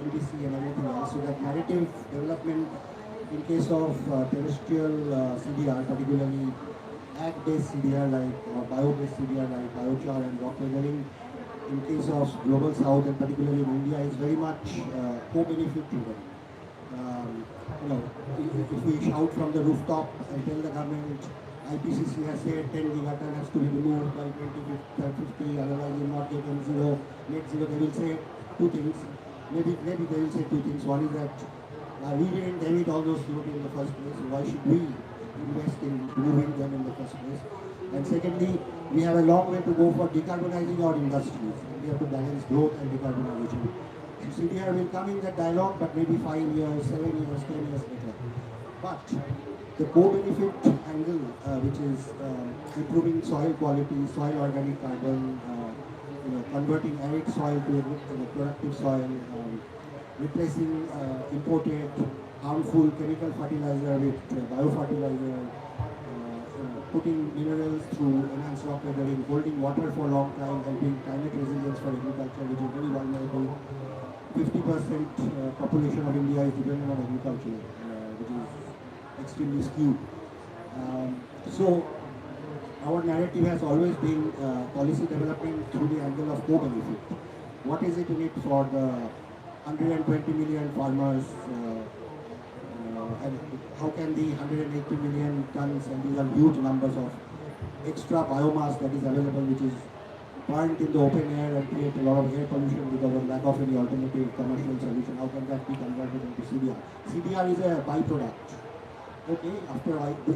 NDC and everything else. So that narrative development in case of terrestrial CDR, particularly ag-based CDR or bio-based CDR like biochar and rock weathering, in case of global south and particularly in India, is very much co-benefit driven. You know, if we shout from the rooftop and tell the government IPCC has said 10 gigaton has to be removed by 2050, otherwise we will not get net zero, they will say two things. Maybe they will say two things. One is that we didn't emit all those CO2 in the first place, so why should we invest in removing them in the first place? And secondly, we have a long way to go for decarbonizing our industries. We have to balance growth and decarbonization. CDR will come in that dialogue, but maybe 5 years, 7 years, 10 years later. But the co-benefit angle, which is improving soil quality, soil organic carbon, converting arid soil to productive soil, replacing imported harmful chemical fertilizer with biofertilizer, putting minerals through enhanced rock weathering, holding water for a long time, helping climate resilience for agriculture, which is very vulnerable. 50% population of India is dependent on agriculture, which is extremely skewed. So our narrative has always been policy development through the angle of co-benefit. What is it in it for the 120 million farmers, and how can the 180 million tons, and these are huge numbers of extra biomass that is available, which is burnt in the open air and create a lot of air pollution because of lack of any alternative commercial solution. How can that be converted into CDR? CDR is a byproduct. Okay,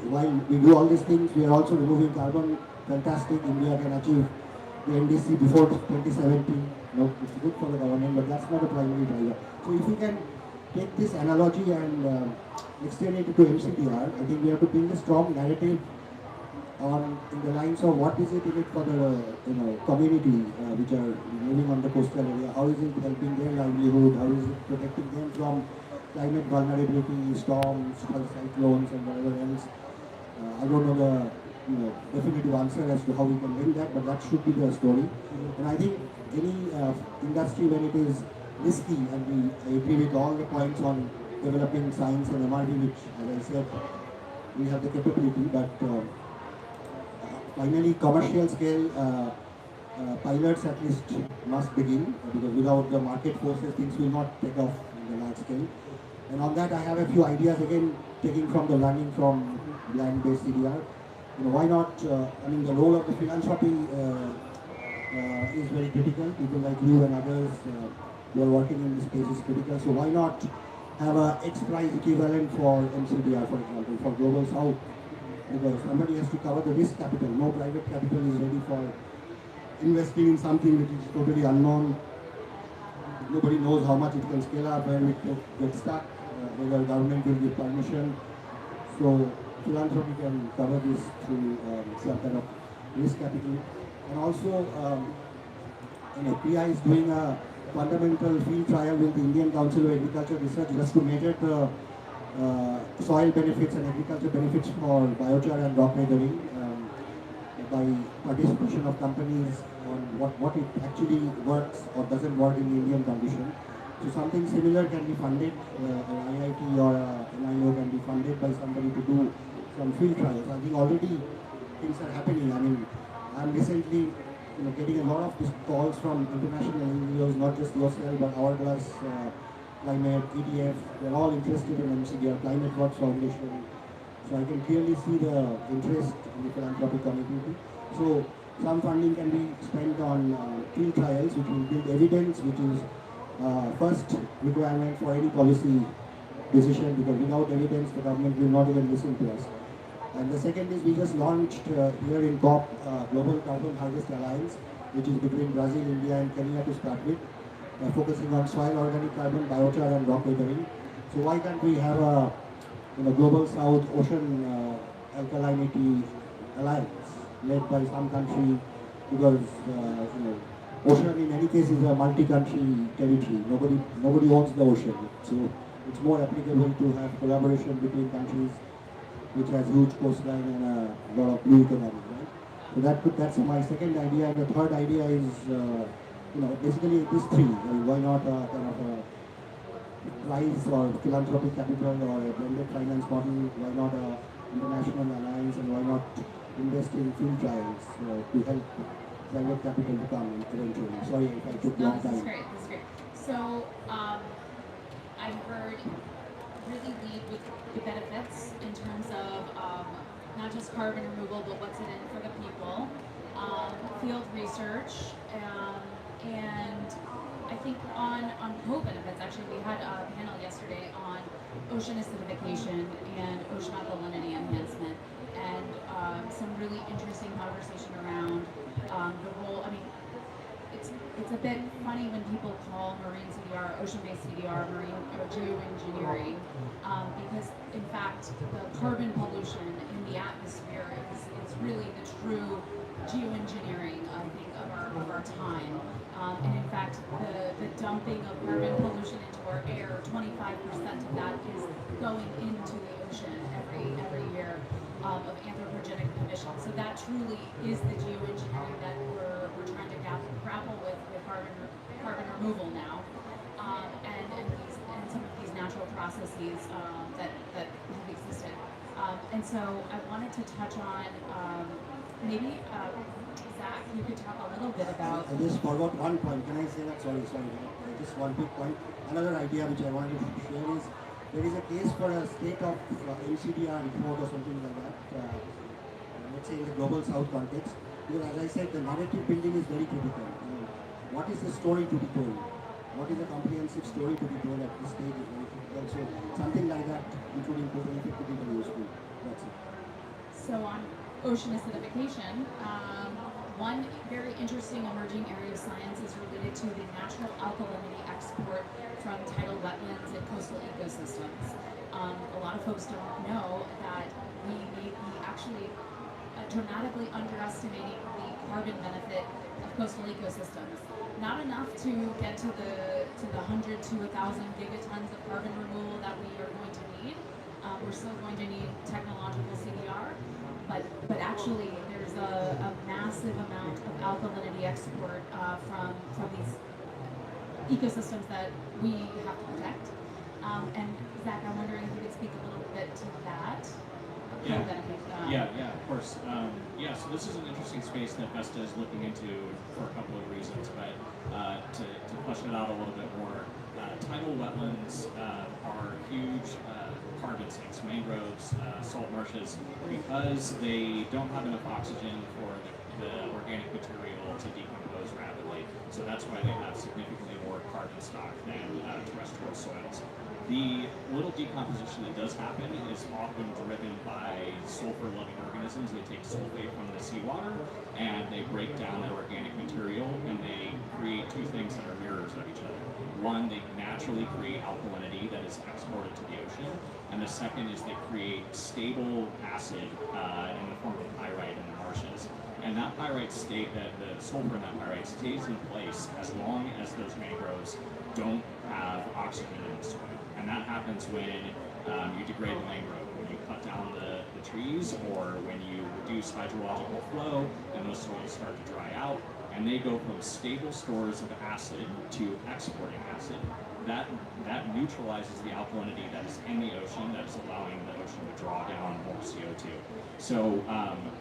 while we do all these things, we are also removing carbon. Fantastic, India can achieve the NDC before 2017. No, it's good for the government, but that's not a primary driver. So if we can take this analogy and extend it to MCDR, I think we have to build a strong narrative on in the lines of what is it in it for the community which are living on the coastal area. How is it helping their livelihood? How is it protecting them from climate vulnerability, storms, cyclones, and whatever else? I don't know the definitive answer as to how we can bring that, but that should be the story. And I think any industry, when it is risky, and I agree with all the points on developing science and MRD, which, as I said, we have the capability, but finally commercial scale pilots at least must begin, because without the market forces things will not take off in the large scale. And on that I have a few ideas, again taking from the learning from land-based CDR. Why not, I mean, the role of the philanthropy is very critical. People like you and others who are working in this space is critical. So why not have a X-prize equivalent for MCDR, for example, for Global South? Because somebody has to cover the risk capital. No private capital is ready for investing in something which is totally unknown. Nobody knows how much it can scale up, where it can get stuck, whether government will give permission. So philanthropy can cover this through some kind of risk capital. And also, PI is doing a fundamental field trial with the Indian Council of Agriculture Research just to measure the soil benefits and agriculture benefits for biochar and rock weathering by participation of companies on what it actually works or doesn't work in the Indian condition. So something similar can be funded, an IIT or an NIO can be funded by somebody to do some field trials. I think already things are happening. I mean, I'm recently getting a lot of these calls from international NGOs, not just yourself, but Hourglass, Climate, EDF, they're all interested in MCDR, Climate Works Foundation. So I can clearly see the interest in the philanthropic community. So some funding can be spent on field trials, which will build evidence, which is first requirement for any policy decision, because without evidence, the government will not even listen to us. And the second is we just launched here in COP Global Carbon Harvest Alliance, which is between Brazil, India, and Kenya to start with, focusing on soil organic carbon, biochar, and rock weathering. So why can't we have a Global South Ocean Alkalinity Alliance led by some country, because ocean in any case is a multi-country territory. Nobody owns the ocean, so it's more applicable to have collaboration between countries which has huge coastline and a lot of blue economy, right? So that's my second idea. And the third idea is basically these three. Why not kind of a prize or philanthropic capital or a blended finance model? Why not a international alliance, and why not invest in field trials to help private capital to come eventually? Sorry if I took long time. This is great. So I've heard really lead with the benefits in terms of not just carbon removal, but what's in it for the people, field research, and I think on co-benefits, actually, we had a panel yesterday on ocean acidification and ocean alkalinity enhancement, and some really interesting conversation around the role. I mean, it's a bit funny when people call marine CDR, ocean-based CDR, marine or geoengineering, because in fact the carbon pollution in the atmosphere is really the true geoengineering, I think, of our time. And in fact, the dumping of carbon pollution into our air, 25% of that is going into the ocean every year of anthropogenic emissions. So that truly is the geoengineering that we're trying to grapple with carbon removal now, and some of these natural processes that have existed. And so I wanted to touch on maybe Zach, you could talk a little bit about. I just forgot one point. Can I say that? Sorry. Just one big point. Another idea which I wanted to share is there is a case for a state of oCDR report or something like that. Let's say in the global south context. Because as I said, the narrative building is very critical. What is the story to be told? What is the comprehensive story to be told at this stage is very critical. So something like that, including co-benefit, could be very useful. That's it. So on ocean acidification, one very interesting emerging area of science is related to the natural alkalinity export from tidal wetlands and coastal ecosystems. A lot of folks don't know that we may be actually dramatically underestimating the carbon benefit of coastal ecosystems. Not enough to get to the 100 to 1,000 gigatons of carbon removal that we are going to need. We're still going to need technological CDR, but actually there's a massive amount of alkalinity export from these ecosystems that we have to protect. And Zach, I'm wondering if you could speak a little bit to that. Yeah, of course. So this is an interesting space that Vesta is looking into for a couple of reasons, but to flesh it out a little bit more, tidal wetlands are huge carbon sinks, mangroves, salt marshes, because they don't have enough oxygen for the organic material to decompose rapidly. So that's why they have significantly more carbon stock than terrestrial soils. The little decomposition that does happen is often driven by sulfur-loving organisms. They take sulfate from the seawater and they break down that organic material, and they create two things that are mirrors of each other. One, they naturally create alkalinity that is exported to the ocean, and the second is they create stable acid in the form of pyrite in the marshes. And that pyrite state, that the sulfur in that pyrite stays in place as long as those mangroves don't have oxygen in the soil. And that happens when you degrade the mangrove, when you cut down the trees, or when you reduce hydrological flow and those soils start to dry out, and they go from stable stores of acid to exporting acid. That neutralizes the alkalinity that is in the ocean, that is allowing the ocean to draw down more CO2. So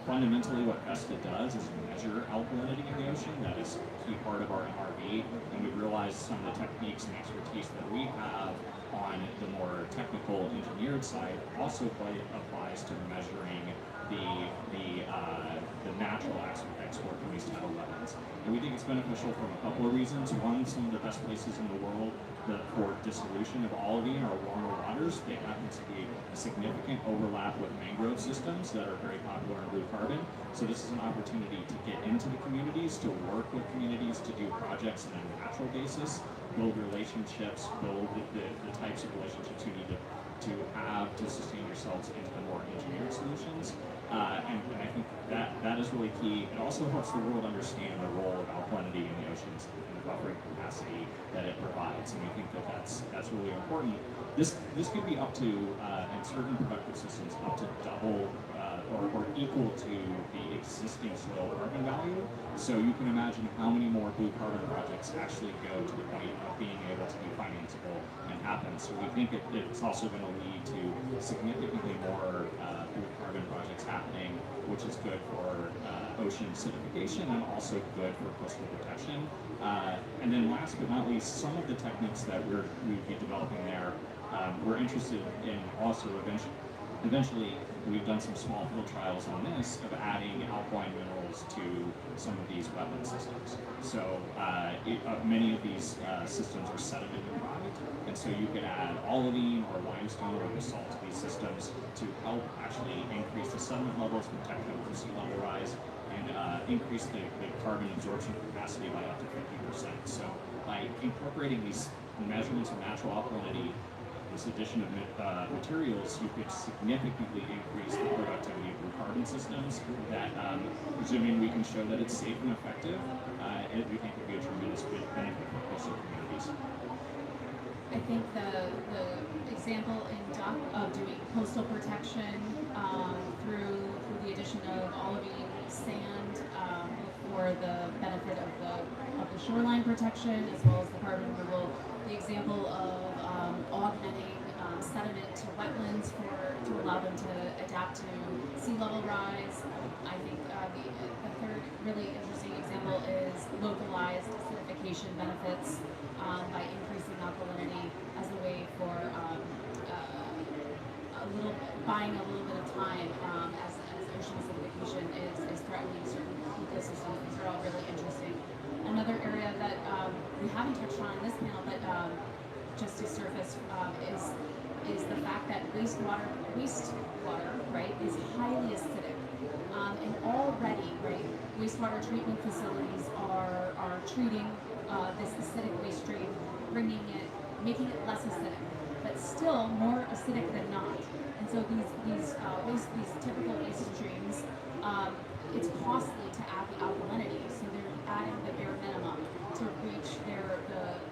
fundamentally what Vesta does is measure alkalinity in the ocean. That is a key part of our MRV, and we realize some of the techniques and expertise that we have on the more technical engineered side also applies to measuring the natural export from these tidal wetlands. And we think it's beneficial from a couple of reasons. One, some of the best places in the world for dissolution of olivine are warmer waters. They happen to be a significant overlap with mangrove systems that are very popular in blue carbon. So this is an opportunity to get into the communities, to work with communities, to do projects on a natural basis, build relationships, build the types of relationships you need to have to sustain yourselves into the more engineered solutions. And I think that is really key. It also helps the world understand the role of alkalinity in the oceans and the buffering capacity that it provides. And we think that that's really important. This could be up to, in certain productive systems, up to double or equal to the existing soil carbon value. So you can imagine how many more blue carbon projects actually go to the point of being able to be financeable and happen. So we think it's also going to lead to significantly more blue carbon projects happening, which is good for ocean acidification and also good for coastal protection. And then last but not least, some of the techniques that we'd be developing there, we're interested in also eventually we've done some small field trials on this of adding alkaline minerals to some of these wetland systems. So many of these systems are sediment deprived, and so you could add olivine or limestone or basalt to these systems to help actually increase the sediment levels, protect them from sea level rise, and increase the carbon absorption capacity by up to 50%. So by incorporating these measurements of natural alkalinity, this addition of materials, you could significantly increase the productivity of your carbon systems that, presuming we can show that it's safe and effective, we think would be a tremendous benefit for coastal communities. I think the example in Duck of doing coastal protection through the addition of olivine sand for the benefit of the shoreline protection as well as the carbon removal, the example of augmenting sediment to wetlands to allow them to adapt to sea level rise. I think the third really interesting example is localized acidification benefits by increasing alkalinity as a way for buying a little bit of time as ocean acidification is threatening certain ecosystems. These are all really interesting. Another area that we haven't touched on in this panel, but just to surface, is the fact that wastewater, right, is highly acidic. And already, right, wastewater treatment facilities are treating this acidic waste stream, making it less acidic, but still more acidic than not. And so these typical waste streams, it's costly to add the alkalinity, so they're adding the bare minimum to reach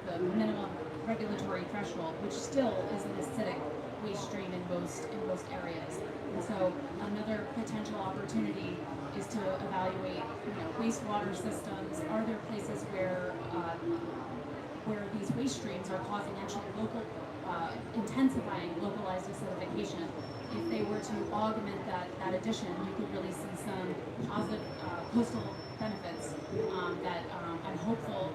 the minimum regulatory threshold, which still is an acidic waste stream in most areas. And so another potential opportunity is to evaluate, wastewater systems. Are there places where these waste streams are causing actually intensifying localized acidification? If they were to augment that addition, you could really see some positive coastal benefits that I'm hopeful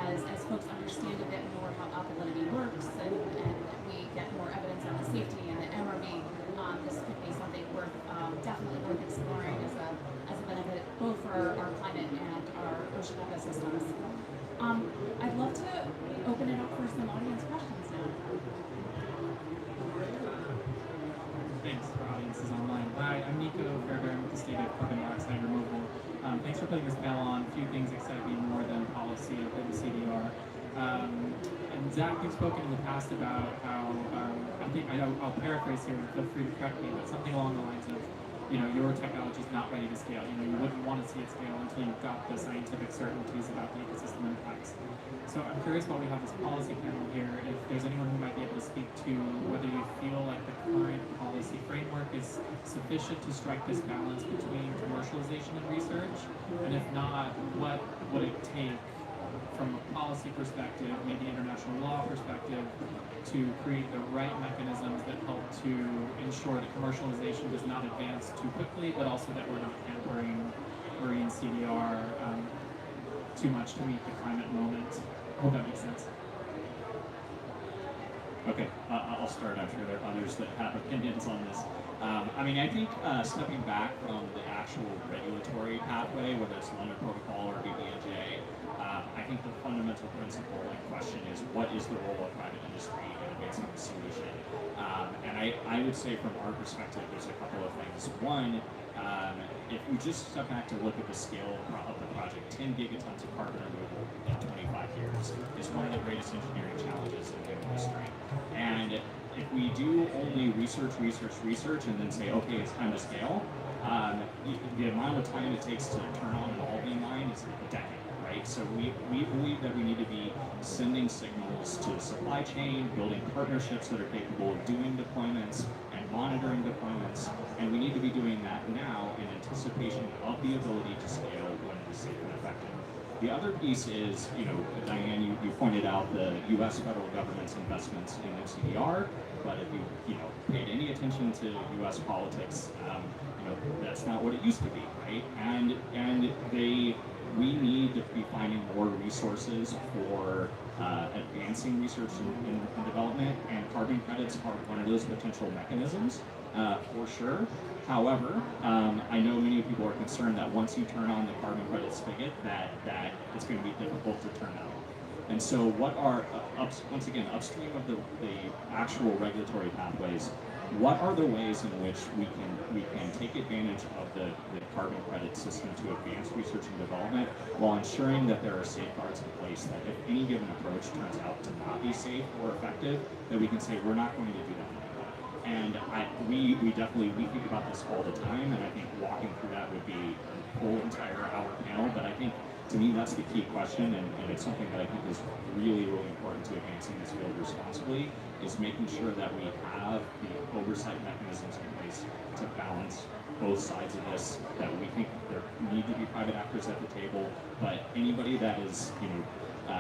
as folks understand a bit more how alkalinity works and we get more evidence on the safety and the MRV, this could be something definitely worth exploring as a benefit both for our climate and our ocean ecosystems. I'd love to open it up for some audience questions now. Thanks for audiences online. Hi, I'm Nico Fairbairn with the State of Carbon Dioxide Removal. Thanks for putting this panel on. A few things excite me more than policy of oCDR. And Zach, you've spoken in the past about how, I'll paraphrase here, feel free to correct me, but something along the lines of, your technology is not ready to scale. You wouldn't want to see it scale until you've got the scientific certainties about the ecosystem impacts. So I'm curious while we have this policy panel here, if there's anyone who might be able to speak to whether you feel like the current policy framework is sufficient to strike this balance between commercialization and research, and if not, what would it take from a policy perspective, maybe international law perspective, to create the right mechanisms that help to ensure that commercialization does not advance too quickly, but also that we're not hampering marine CDR too much to meet the climate moment. I hope that makes sense. Okay, I'll start. I'm sure there are others that have opinions on this. I think stepping back from the actual regulatory pathway, whether it's London Protocol or BBNJ, I think the fundamental principle in question is what is the role of private industry in advancing the solution? And I would say from our perspective, there's a couple of things. One, if we just step back to look at the scale of the project, 10 gigatons of carbon removal in 25 years is one of the greatest engineering challenges in human history. And if we do only research, and then say, okay, it's time to scale, the amount of time it takes to turn on an olivine mine is a decade. Right? So we believe that we need to be sending signals to the supply chain, building partnerships that are capable of doing deployments, and monitoring deployments, and we need to be doing that now in anticipation of the ability to scale when it is safe and effective. The other piece is, Diane, you pointed out the U.S. federal government's investments in oCDR, but if you paid any attention to U.S. politics, that's not what it used to be, right? And we need to be finding more resources for advancing research and development, and carbon credits are one of those potential mechanisms, for sure. However, I know many people are concerned that once you turn on the carbon credit spigot, that it's going to be difficult to turn out. And so what are, once again, upstream of the actual regulatory pathways, what are the ways in which we can take advantage of the carbon credit system to advance research and development while ensuring that there are safeguards in place that if any given approach turns out to not be safe or effective, that we can say we're not going to do that anymore. And we think about this all the time, and I think walking through that would be a whole entire hour panel, but I think to me that's the key question, and it's something that I think is really, really important to advancing this field responsibly, is making sure that we have the oversight mechanisms in place to balance both sides of this, that we think there need to be private actors at the table, but anybody that is,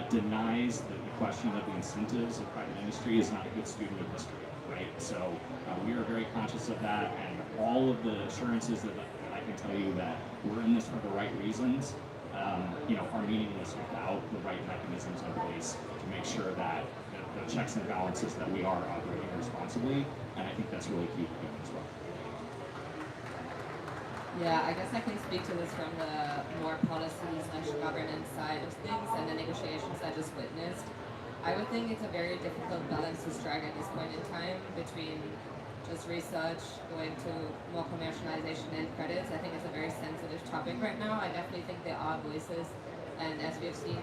denies the question of the incentives of private industry is not a good student of history, right? So we are very conscious of that, and all of the assurances that I can tell you that we're in this for the right reasons, are meaningless without the right mechanisms in place to make sure that the checks and balances that we are operating responsibly, and I think that's really key to doing as well. Yeah, I guess I can speak to this from the more policy/governance side of things and the negotiations I just witnessed. I would think it's a very difficult balance to strike at this point in time between just research going to more commercialization and credits. I think it's a very sensitive topic right now. I definitely think there are voices, and as we've seen,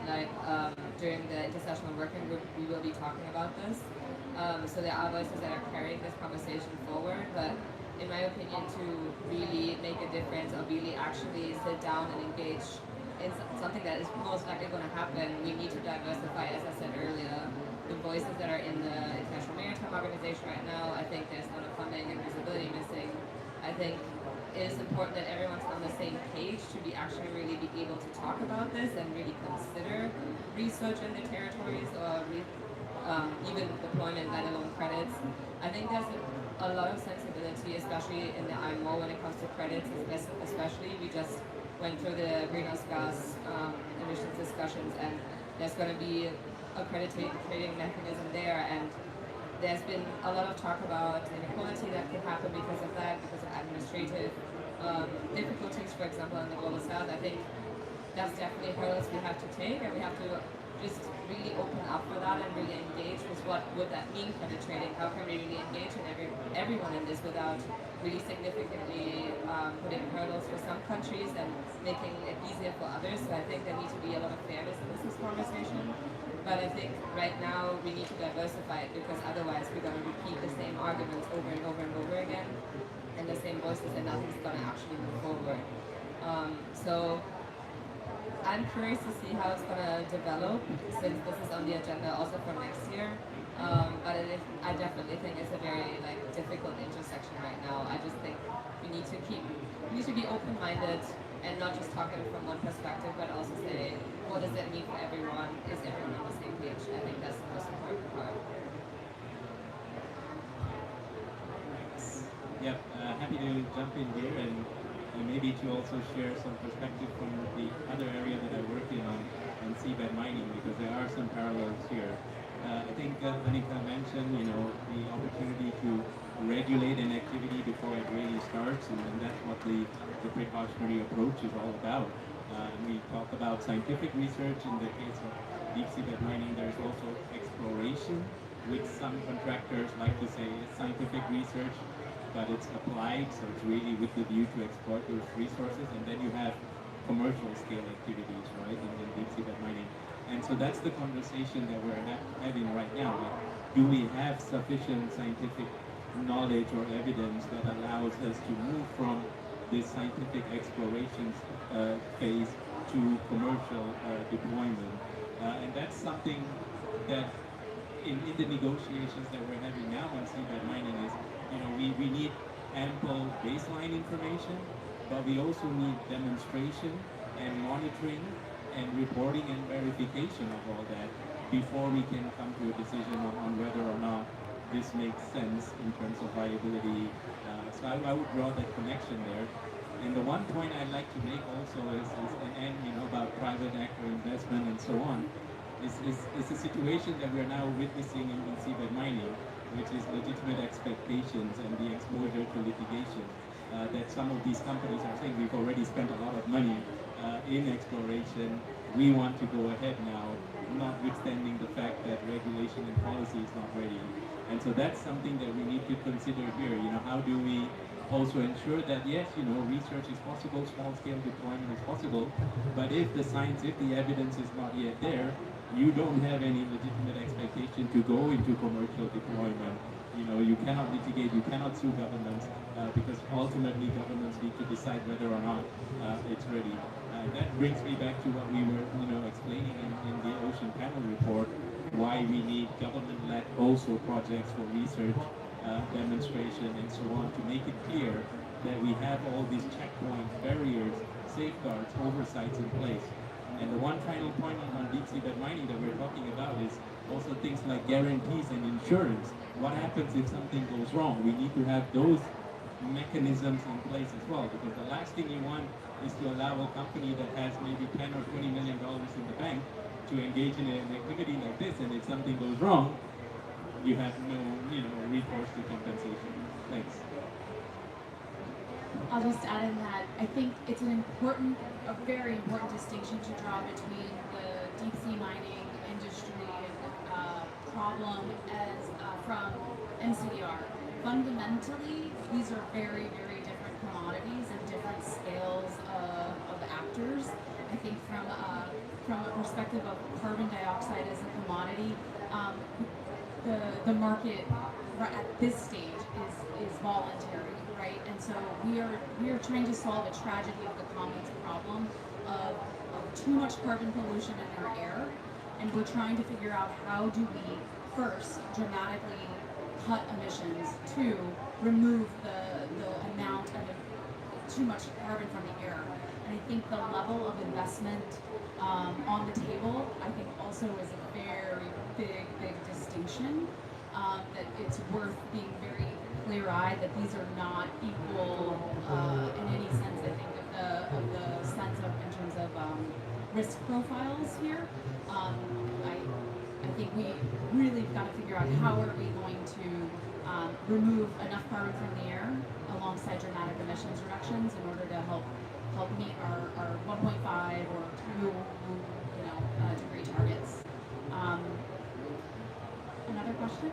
during the intersessional working group, we will be talking about this. So there are voices that are carrying this conversation forward, but in my opinion, to really make a difference or really actually sit down and engage in something that is most likely going to happen, we need to diversify, as I said earlier, the voices that are in the International Maritime Organization right now. I think there's a lot of funding and visibility missing. I think it is important that everyone's on the same page to be actually really be able to talk about this and really consider research in the territories or even deployment, let alone credits. I think there's a lot of sensibility, especially in the IMO when it comes to credits, especially. We just went through the greenhouse gas emissions discussions, and there's going to be a crediting mechanism there, and there's been a lot of talk about inequality that can happen because of that, because of administrative difficulties, for example, in the global south. I think that's definitely hurdles we have to take, and we have to just really open up for that and really engage with what would that mean for the trading. How can we really engage in everyone in this without really significantly putting hurdles for some countries and making it easier for others. So I think there needs to be a lot of fairness in this conversation. But I think right now we need to diversify it, because otherwise we're going to repeat the same arguments over and over and over again, and the same voices, and nothing's going to actually move forward. So I'm curious to see how it's going to develop, since this is on the agenda also for next year. But I definitely think it's a very difficult intersection right now. I just think we need to be open-minded and not just talking from one perspective, but also say, what does it mean for everyone? Is everyone on the same page? I think that's the most important part. Yep, happy to jump in here and maybe to also share some perspective from the other area that I work in on seabed mining, because there are some parallels here. I think Anika mentioned, the opportunity to regulate an activity before it really starts, and that's what the precautionary approach is all about. We talk about scientific research. In the case of deep seabed mining, there's also exploration, which some contractors like to say is scientific research, but it's applied, so it's really with the view to exploit those resources. And then you have commercial scale activities, right, in deep seabed mining. And so that's the conversation that we're having right now. Do we have sufficient scientific knowledge or evidence that allows us to move from this scientific exploration phase to commercial deployment? And that's something that in the negotiations that we're having now on seabed mining is, we need ample baseline information, but we also need demonstration and monitoring and reporting and verification of all that before we can come to a decision on whether or not this makes sense in terms of viability. So I would draw that connection there. And the one point I'd like to make also is about private actor investment and so on, is a situation that we're now witnessing in seabed mining, which is legitimate expectations and the exposure to litigation. That some of these companies are saying we've already spent a lot of money in exploration, we want to go ahead now, notwithstanding the fact that regulation and policy is not ready. And so that's something that we need to consider here. How do we also ensure that yes, research is possible, small-scale deployment is possible, but if the science, if the evidence is not yet there, you don't have any legitimate expectation to go into commercial deployment. You cannot litigate, you cannot sue governments, because ultimately governments need to decide whether or not it's ready. That brings me back to what we were, explaining in the Ocean Panel report, why we need government-led also projects for research, demonstration, and so on, to make it clear that we have all these checkpoints, barriers, safeguards, oversights in place. And the one final point on deep seabed mining that we're talking about is also things like guarantees and insurance. What happens if something goes wrong? We need to have those mechanisms in place as well, because the last thing you want is to allow a company that has maybe $10 or $20 million in the bank to engage in an activity like this, and if something goes wrong, you have no, recourse to compensation. Thanks. I'll just add in that I think it's a very important distinction to draw between the deep sea mining industry problem as from MCDR. Fundamentally, these are very, very different commodities and different scales of actors. I think from a perspective of carbon dioxide as a commodity, the market at this stage is voluntary, right? And so we are trying to solve a tragedy of the commons problem of too much carbon pollution in our air, and we're trying to figure out how do we first dramatically cut emissions to remove the amount of too much carbon from the air. And I think the level of investment on the table, I think also is a very big distinction, that it's worth being very clear-eyed that these are not equal in any sense, I think, of the sense of, in terms of risk profiles here. I think we really got to figure out how are we going to remove enough carbon from the air alongside dramatic emissions reductions in order to help meet our 1.5 or 2 degree targets. Another question?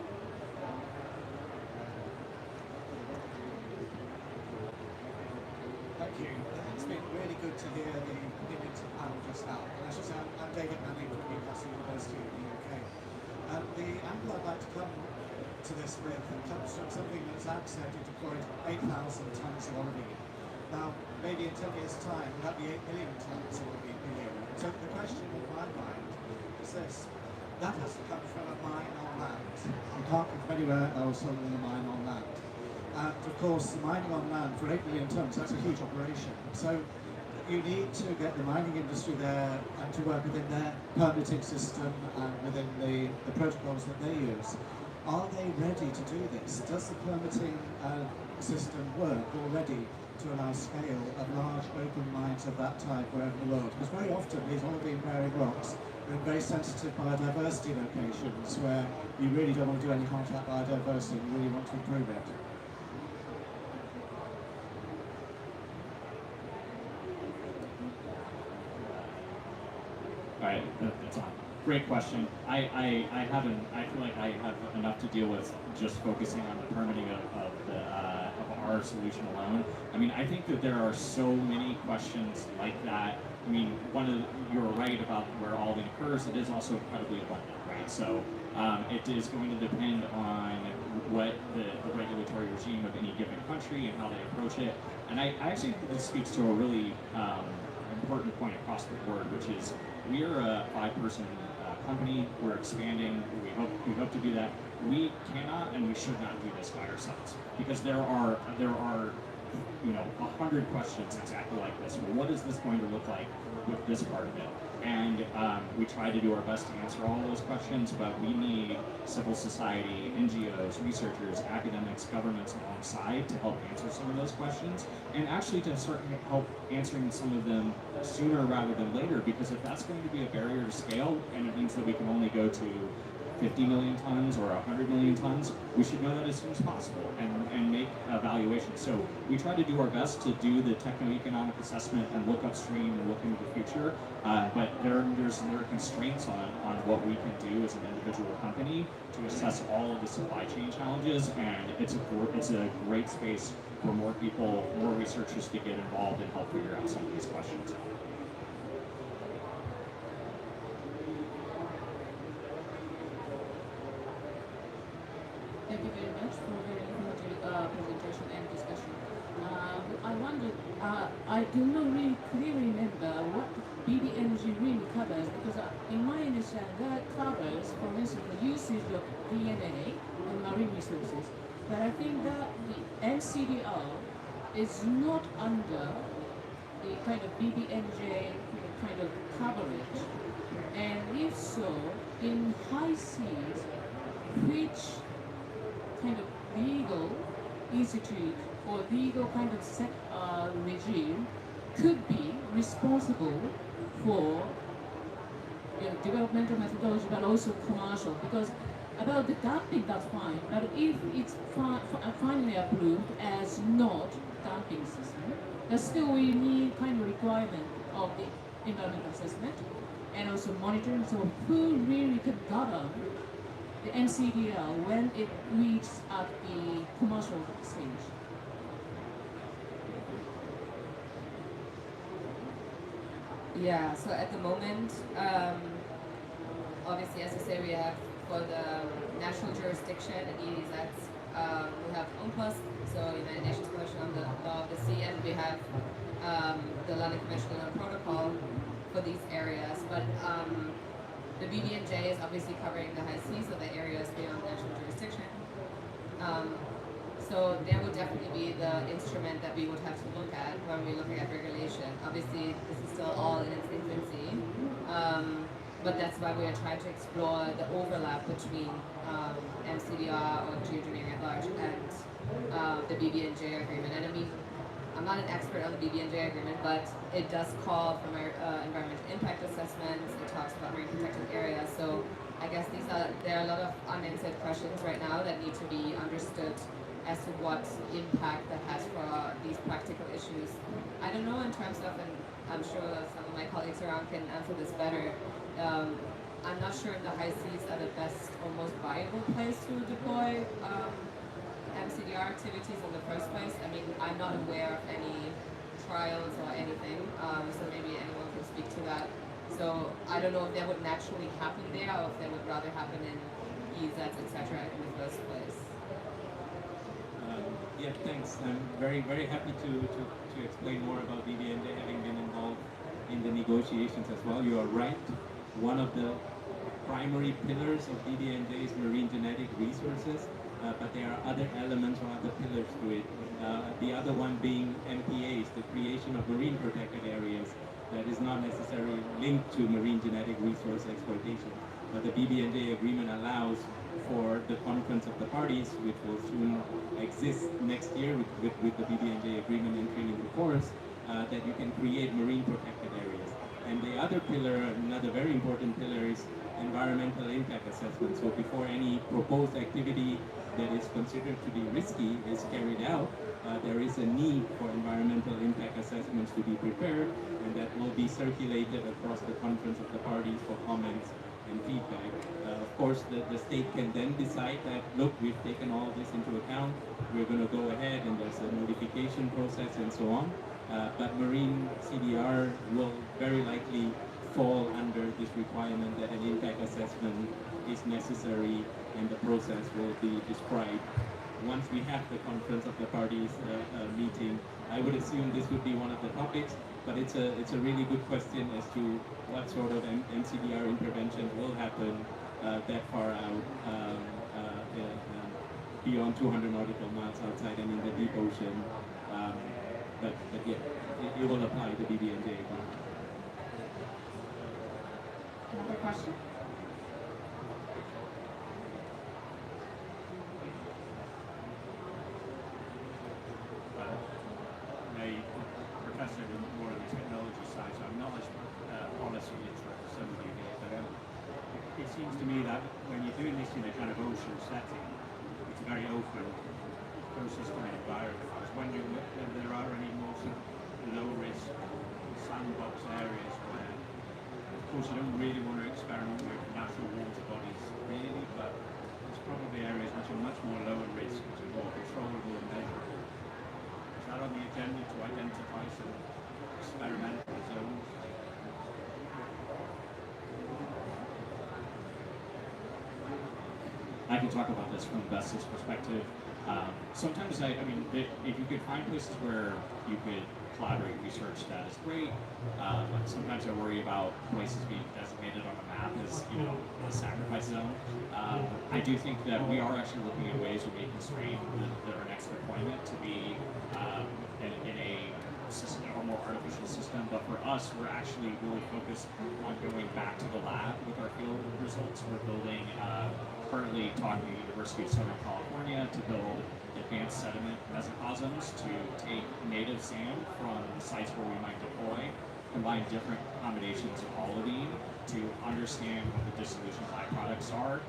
Thank you. It's been really good to hear the opinions of the panel just now. And I should say, I'm David Manning from Newcastle University in the UK. The angle I'd like to come to this with comes from something that Zach said he deployed 8,000 tonnes of olivine. Now, maybe in 10 years' time, we'll have the 8 million tonnes of olivine per year. So the question in my mind is this: that has to come from a mine on land. You can't come from anywhere else other than a mine on land. And of course, the mining on land for 8 million tonnes, that's a huge operation. So you need to get the mining industry there and to work within their permitting system and within the protocols that they use. Are they ready to do this? Does the permitting system work already to allow scale of large open mines of that type wherever in the world? Because very often these olivine-bearing rocks are in very sensitive biodiversity locations where you really don't want to do any harm to that biodiversity, you really want to improve it. Right, that's on. Great question. I feel like I have enough to deal with just focusing on the permitting of our solution alone. I mean, I think that there are so many questions like that. I mean, you're right about where all it occurs. It is also incredibly abundant, right? So it is going to depend on what the regulatory regime of any given country and how they approach it. And I actually think this speaks to a really important important point across the board, which is we are a 5-person company. We're expanding. We hope to do that. We cannot and we should not do this by ourselves, because there are 100 questions exactly like this. Well, what is this going to look like with this part of it? And we try to do our best to answer all those questions, but we need civil society, NGOs, researchers, academics, governments alongside to help answer some of those questions, and actually to start help answering some of them sooner rather than later, because if that's going to be a barrier to scale, and it means that we can only go to 50 million tons or 100 million tons, we should know that as soon as possible and make evaluations. So we try to do our best to do the techno-economic assessment and look upstream and look into the future, but there are constraints on what we can do as an individual company to assess all of the supply chain challenges, and it's a great space for more people, more researchers to get involved and help figure out some of these questions. Thank you very much for a very informative presentation and discussion. I wondered, I do not really clearly remember what BBNJ really covers, because in my understanding that covers, for instance, the usage of DNA and marine resources. But I think that the NCDR is not under the kind of BBNJ kind of coverage. And if so, in high seas, which kind of legal institute or legal kind of regime could be responsible for developmental methodology, but also commercial? Because about the dumping, that's fine, but if it's finally approved as not dumping system, then still we need kind of requirement of the environmental assessment and also monitoring. So who really could govern the NCDR when it reaches at the commercial stage? Yeah, so at the moment, obviously, as you say, we have for the national jurisdiction and EEZs, we have UNCLOS, so United Nations Convention on the Law of the Sea, and we have the London Convention on Protocol for these areas. But the BBNJ is obviously covering the high seas, so the areas beyond national jurisdiction. So there would definitely be the instrument that we would have to look at when we're looking at regulation. Obviously, this is still all in its infancy, but that's why we are trying to explore the overlap between MCDR or geoengineering at large and the BBNJ agreement. And I mean, I'm not an expert on the BBNJ agreement, but it does call for environmental impact assessments. It talks about marine protected areas. So I guess there are a lot of unanswered questions right now that need to be understood as to what impact that has for these practical issues. I don't know in terms of, and I'm sure some of my colleagues around can answer this better, I'm not sure if the high seas are the best or most viable place to deploy MCDR activities in the first place. I mean, I'm not aware of any trials or anything, so maybe anyone can speak to that. So I don't know if that would naturally happen there or if they would rather happen in EEZs, etc. in the first place. Yeah, thanks. I'm very, very happy to explain more about BBNJ, having been involved in the negotiations as well. You are right. One of the primary pillars of BBNJ is marine genetic resources, but there are other elements or other pillars to it. The other one being MPAs, the creation of marine protected areas that is not necessarily linked to marine genetic resource exploitation. But the BBNJ agreement allows for the conference of the parties, which will soon exist next year with the BBNJ agreement entering into force, that you can create marine protected areas. And the other pillar, another very important pillar, is environmental impact assessment. So before any proposed activity that is considered to be risky is carried out, there is a need for environmental impact assessments to be prepared, and that will be circulated across the conference of the parties for comments and feedback. Of course, the state can then decide that, look, we've taken all of this into account, we're going to go ahead, and there's a notification process and so on. But marine CDR will very likely fall under this requirement that an impact assessment is necessary, and the process will be described. Once we have the conference of the parties meeting, I would assume this would be one of the topics. But it's a really good question as to what sort of NCDR interventions will happen that far out, beyond 200 nautical miles outside and in the deep ocean. But yeah, it will apply to BBNJ. Another question? Professor more on the technology side, so I'm not as policy literate as some of you here, but it seems to me that when you're doing this in a kind of ocean setting, it's a very open ecosystem and environment. I was wondering whether there are any more sort of low risk sandbox areas where, of course, you don't really want to experiment with natural water bodies really, but there's probably areas which are much more lower risk, which are more controllable and measurable. Is that on the agenda to identify some experimental zones? I can talk about this from Vestas' perspective. Sometimes, I mean, if you could find places where you could collaborate research, that is great. But sometimes I worry about places being designated on the map as, you know, a sacrifice zone. I do think that we are actually looking at ways where we constrain our next deployment to be in a system, a more artificial system. But for us, we're actually really focused on going back to the lab with our field results. We're building, currently talking to the University of Southern California to build advanced sediment mesocosms to take native sand from the sites where we might deploy, combine different combinations of olivine to understand what the dissolution byproducts are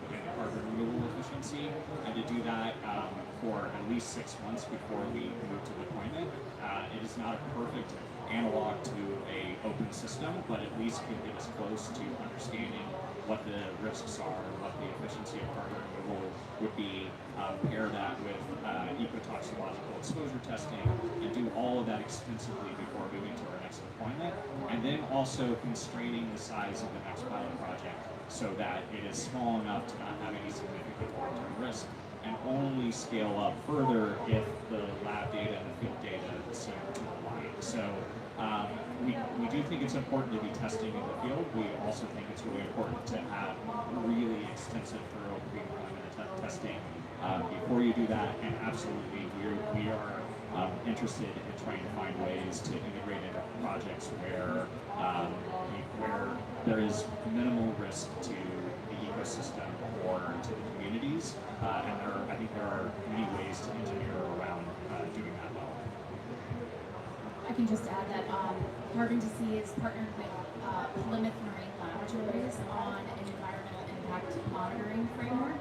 within the carbon removal efficiency, and to do that for at least 6 months before we move to deployment. It is not a perfect analog to a open system, but at least can get us close to understanding what the risks are, what the efficiency of carbon removal would be, pair that with ecotoxicological exposure testing, and do all of that extensively before moving to our next deployment, and then also constraining the size of the next pilot project so that it is small enough to not have any significant long-term risk, and only scale up further if the lab data and the field data seem to align. So we do think it's important to be testing in the field. We also think it's really important to have really extensive, thorough pre-deployment testing before you do that. And absolutely, we are interested in trying to find ways to integrate into projects where there is minimal risk to the ecosystem or to the communities. And I think there are many ways to engineer around doing that well. I can just add that Carbon to Sea is partnered with Plymouth Marine Laboratories on an environmental impact monitoring framework.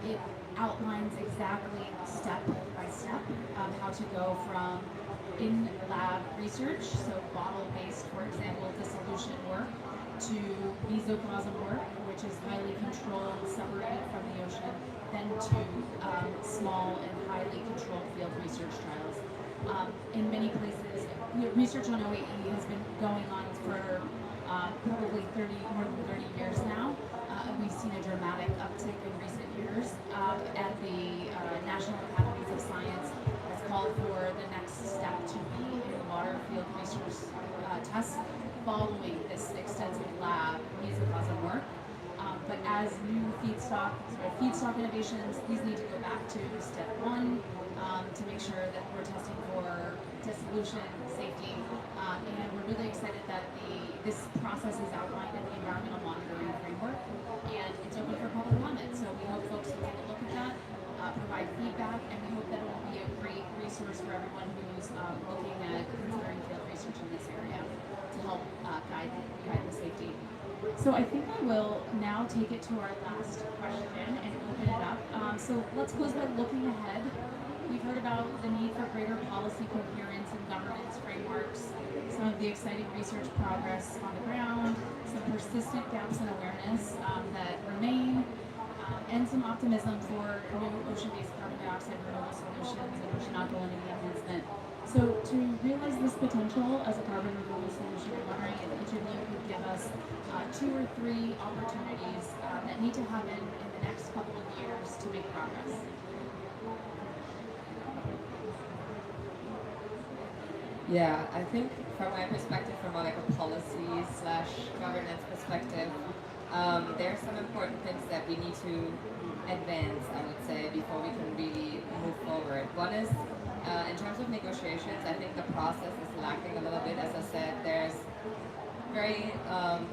It outlines exactly step by step how to go from in-lab research, so bottle-based, for example, dissolution work, to mesocosm work, which is highly controlled, separated from the ocean, then to small and highly controlled field research trials. In many places, research on OAE has been going on for probably more than 30 years now. We've seen a dramatic uptick in recent years, and the National Academies of Science has called for the next step to be in water field research tests following this extensive lab mesocosm work. But as new feedstock innovations, these need to go back to step one to make sure that we're testing for dissolution safety. And we're really excited that this process is outlined in the environmental monitoring framework, and it's open for public comment. So we hope folks will take a look at that, provide feedback, and we hope that it will be a great resource for everyone who's looking at considering field research in this area to help guide the safety. So I think I will now take it to our last question and open it up. So let's close by looking ahead. We've heard about the need for greater policy coherence and governance frameworks, some of the exciting research progress on the ground, some persistent gaps in awareness that remain, and some optimism for new ocean-based carbon dioxide removal solutions and ocean alkalinity enhancement. So to realize this potential as a carbon removal solution, I'm wondering if each of you could give us 2 or 3 opportunities that need to happen in the next couple of years to make progress. Yeah, I think from my perspective, from like a policy slash governance perspective, there are some important things that we need to advance, I would say, before we can really move forward. One is, in terms of negotiations, I think the process is lacking a little bit. As I said, there's very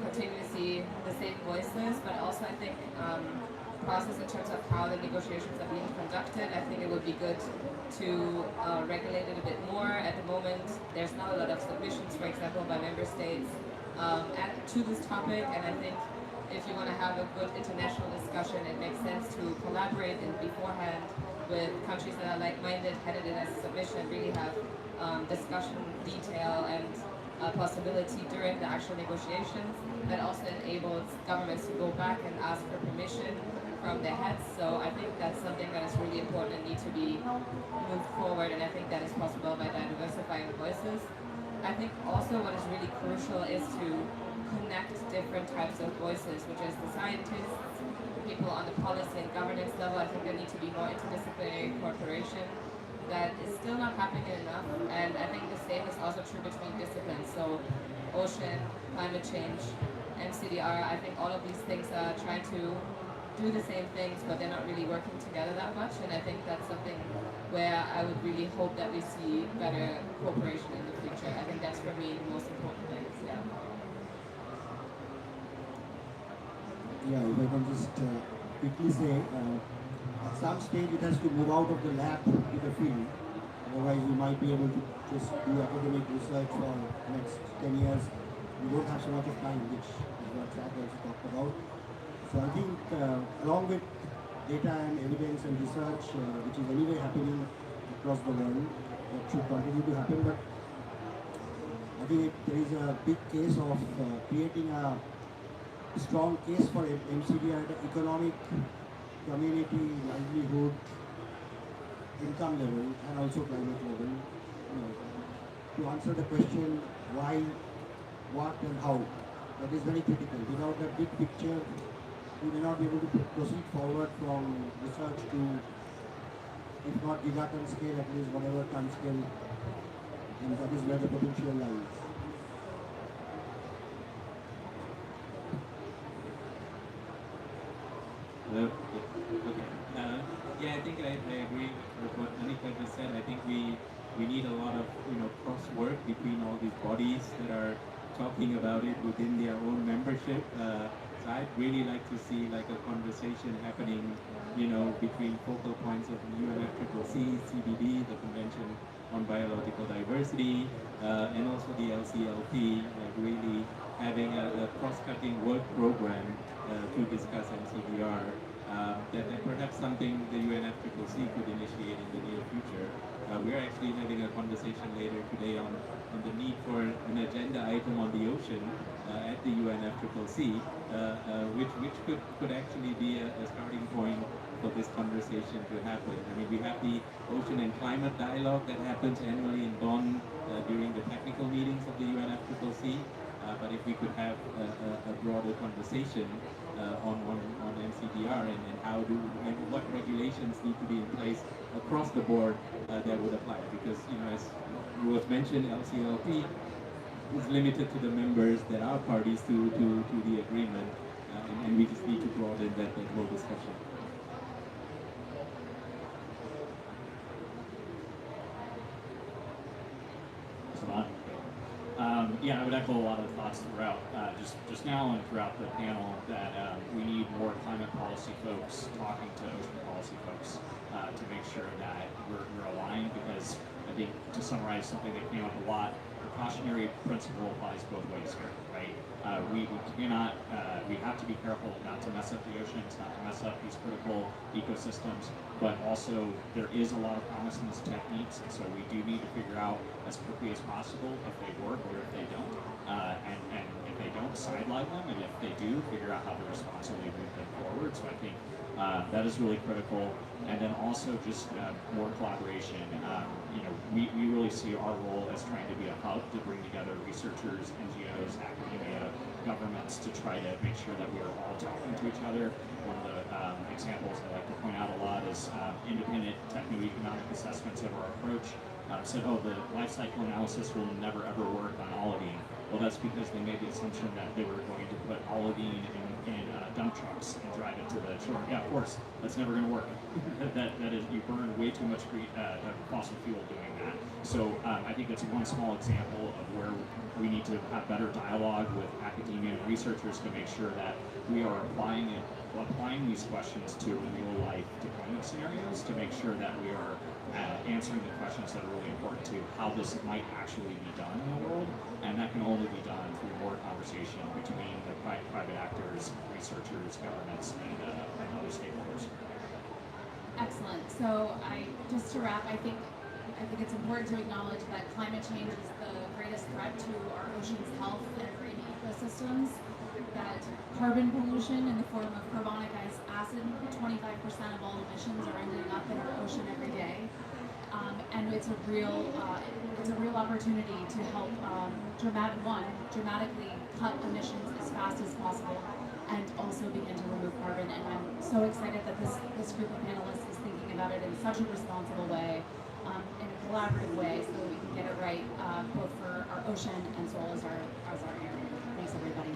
continuously the same voices, but also I think process in terms of how the negotiations are being conducted. I think it would be good to regulate it a bit more. At the moment, there's not a lot of submissions, for example, by member states to this topic, and I think if you want to have a good international discussion, it makes sense to collaborate in beforehand with countries that are like-minded, headed in as a submission, really have discussion, detail, and possibility during the actual negotiations. That also enables governments to go back and ask for permission from their heads. So I think that's something that is really important and need to be moved forward, and I think that is possible by diversifying voices. I think also what is really crucial is to connect different types of voices, which is the scientists, people on the policy and governance level. I think there need to be more interdisciplinary cooperation. That is still not happening enough, and I think the same is also true between disciplines. So ocean, climate change, MCDR, I think all of these things are trying to do the same things, but they're not really working together that much, and I think that's something where I would really hope that we see better cooperation in the future. I think that's for me the most important things, yeah. Yeah, if I can just quickly say, at some stage it has to move out of the lab to the field. Otherwise, we might be able to just do academic research for next 10 years. We don't have so much of time, which is what Zach also talked about. So I think along with data and evidence and research, which is anyway happening across the world, that should continue to happen. But I think there is a big case of creating a strong case for MCDR at the economic, community, livelihood, income level, and also climate level. To answer the question why, what, and how, that is very critical. Without that big picture, we may not be able to proceed forward from research to, if not gigaton scale, at least whatever ton scale, and that is where the potential lies. Hello? Okay. Yeah, I think I agree with what Anika just said. I think we need a lot of cross work between all these bodies that are talking about it within their own membership. So I'd really like to see like a conversation happening, between focal points of UNFCCC, CBD, the Convention on Biological Diversity, and also the LCLP, like really having a cross-cutting work program to discuss MCDR. That perhaps something the UNFCCC could initiate in the near future. We're actually having a conversation later today on the need for an agenda item on the ocean at the UNFCCC, which could actually be a starting point for this conversation to happen. I mean, we have the Ocean and Climate Dialogue that happens annually in Bonn during the technical meetings of the UNFCCC. But if we could have a broader conversation on MCDR and how and what regulations need to be in place across the board that would apply, because as was mentioned, LCLP is limited to the members that are parties to the agreement, and we just need to broaden that whole discussion. Yeah, I would echo a lot of the thoughts throughout, just now and throughout the panel, that we need more climate policy folks talking to ocean policy folks to make sure that we're aligned, because I think, to summarize something that came up a lot, the cautionary principle applies both ways here, right? We cannot, we have to be careful not to mess up the oceans, not to mess up these critical ecosystems, but also there is a lot of promise in these techniques, and so we do need to figure out as quickly as possible if they work or if they don't, and if they don't, sideline them, and if they do, figure out how to responsibly move them forward. So I think that is really critical, and then also just more collaboration. We really see our role as trying to be a hub to bring together researchers, NGOs, academia, governments, to try to make sure that we are all talking to each other. One of the examples I like to point out a lot is independent techno-economic assessments of our approach. said, oh, the life cycle analysis will never ever work on olivine. Well, that's because they made the assumption that they were going to put olivine in dump trucks and drive it to the shore. Yeah, of course, that's never going to work. that is, you burn way too much fossil fuel doing that. So I think it's one small example of where we need to have better dialogue with academia and researchers to make sure that we are applying these questions to real life deployment scenarios to make sure that we are answering the questions that are really important to how this might actually be done in the world, and that can only be done through more conversation between the private actors, researchers, governments, and other stakeholders. Excellent. So just to wrap, I think it's important to acknowledge that climate change is the greatest threat to our ocean's health and marine ecosystems. That carbon pollution in the form of carbonic acid, 25% of all emissions are ending up in our ocean every day. And it's a real opportunity to help dramatically cut emissions as fast as possible, and also begin to remove carbon. And I'm so excited that this group of panelists is thinking about it in such a responsible way, in a collaborative way, so that we can get it right, both for our ocean as well as our area. Thanks, everybody.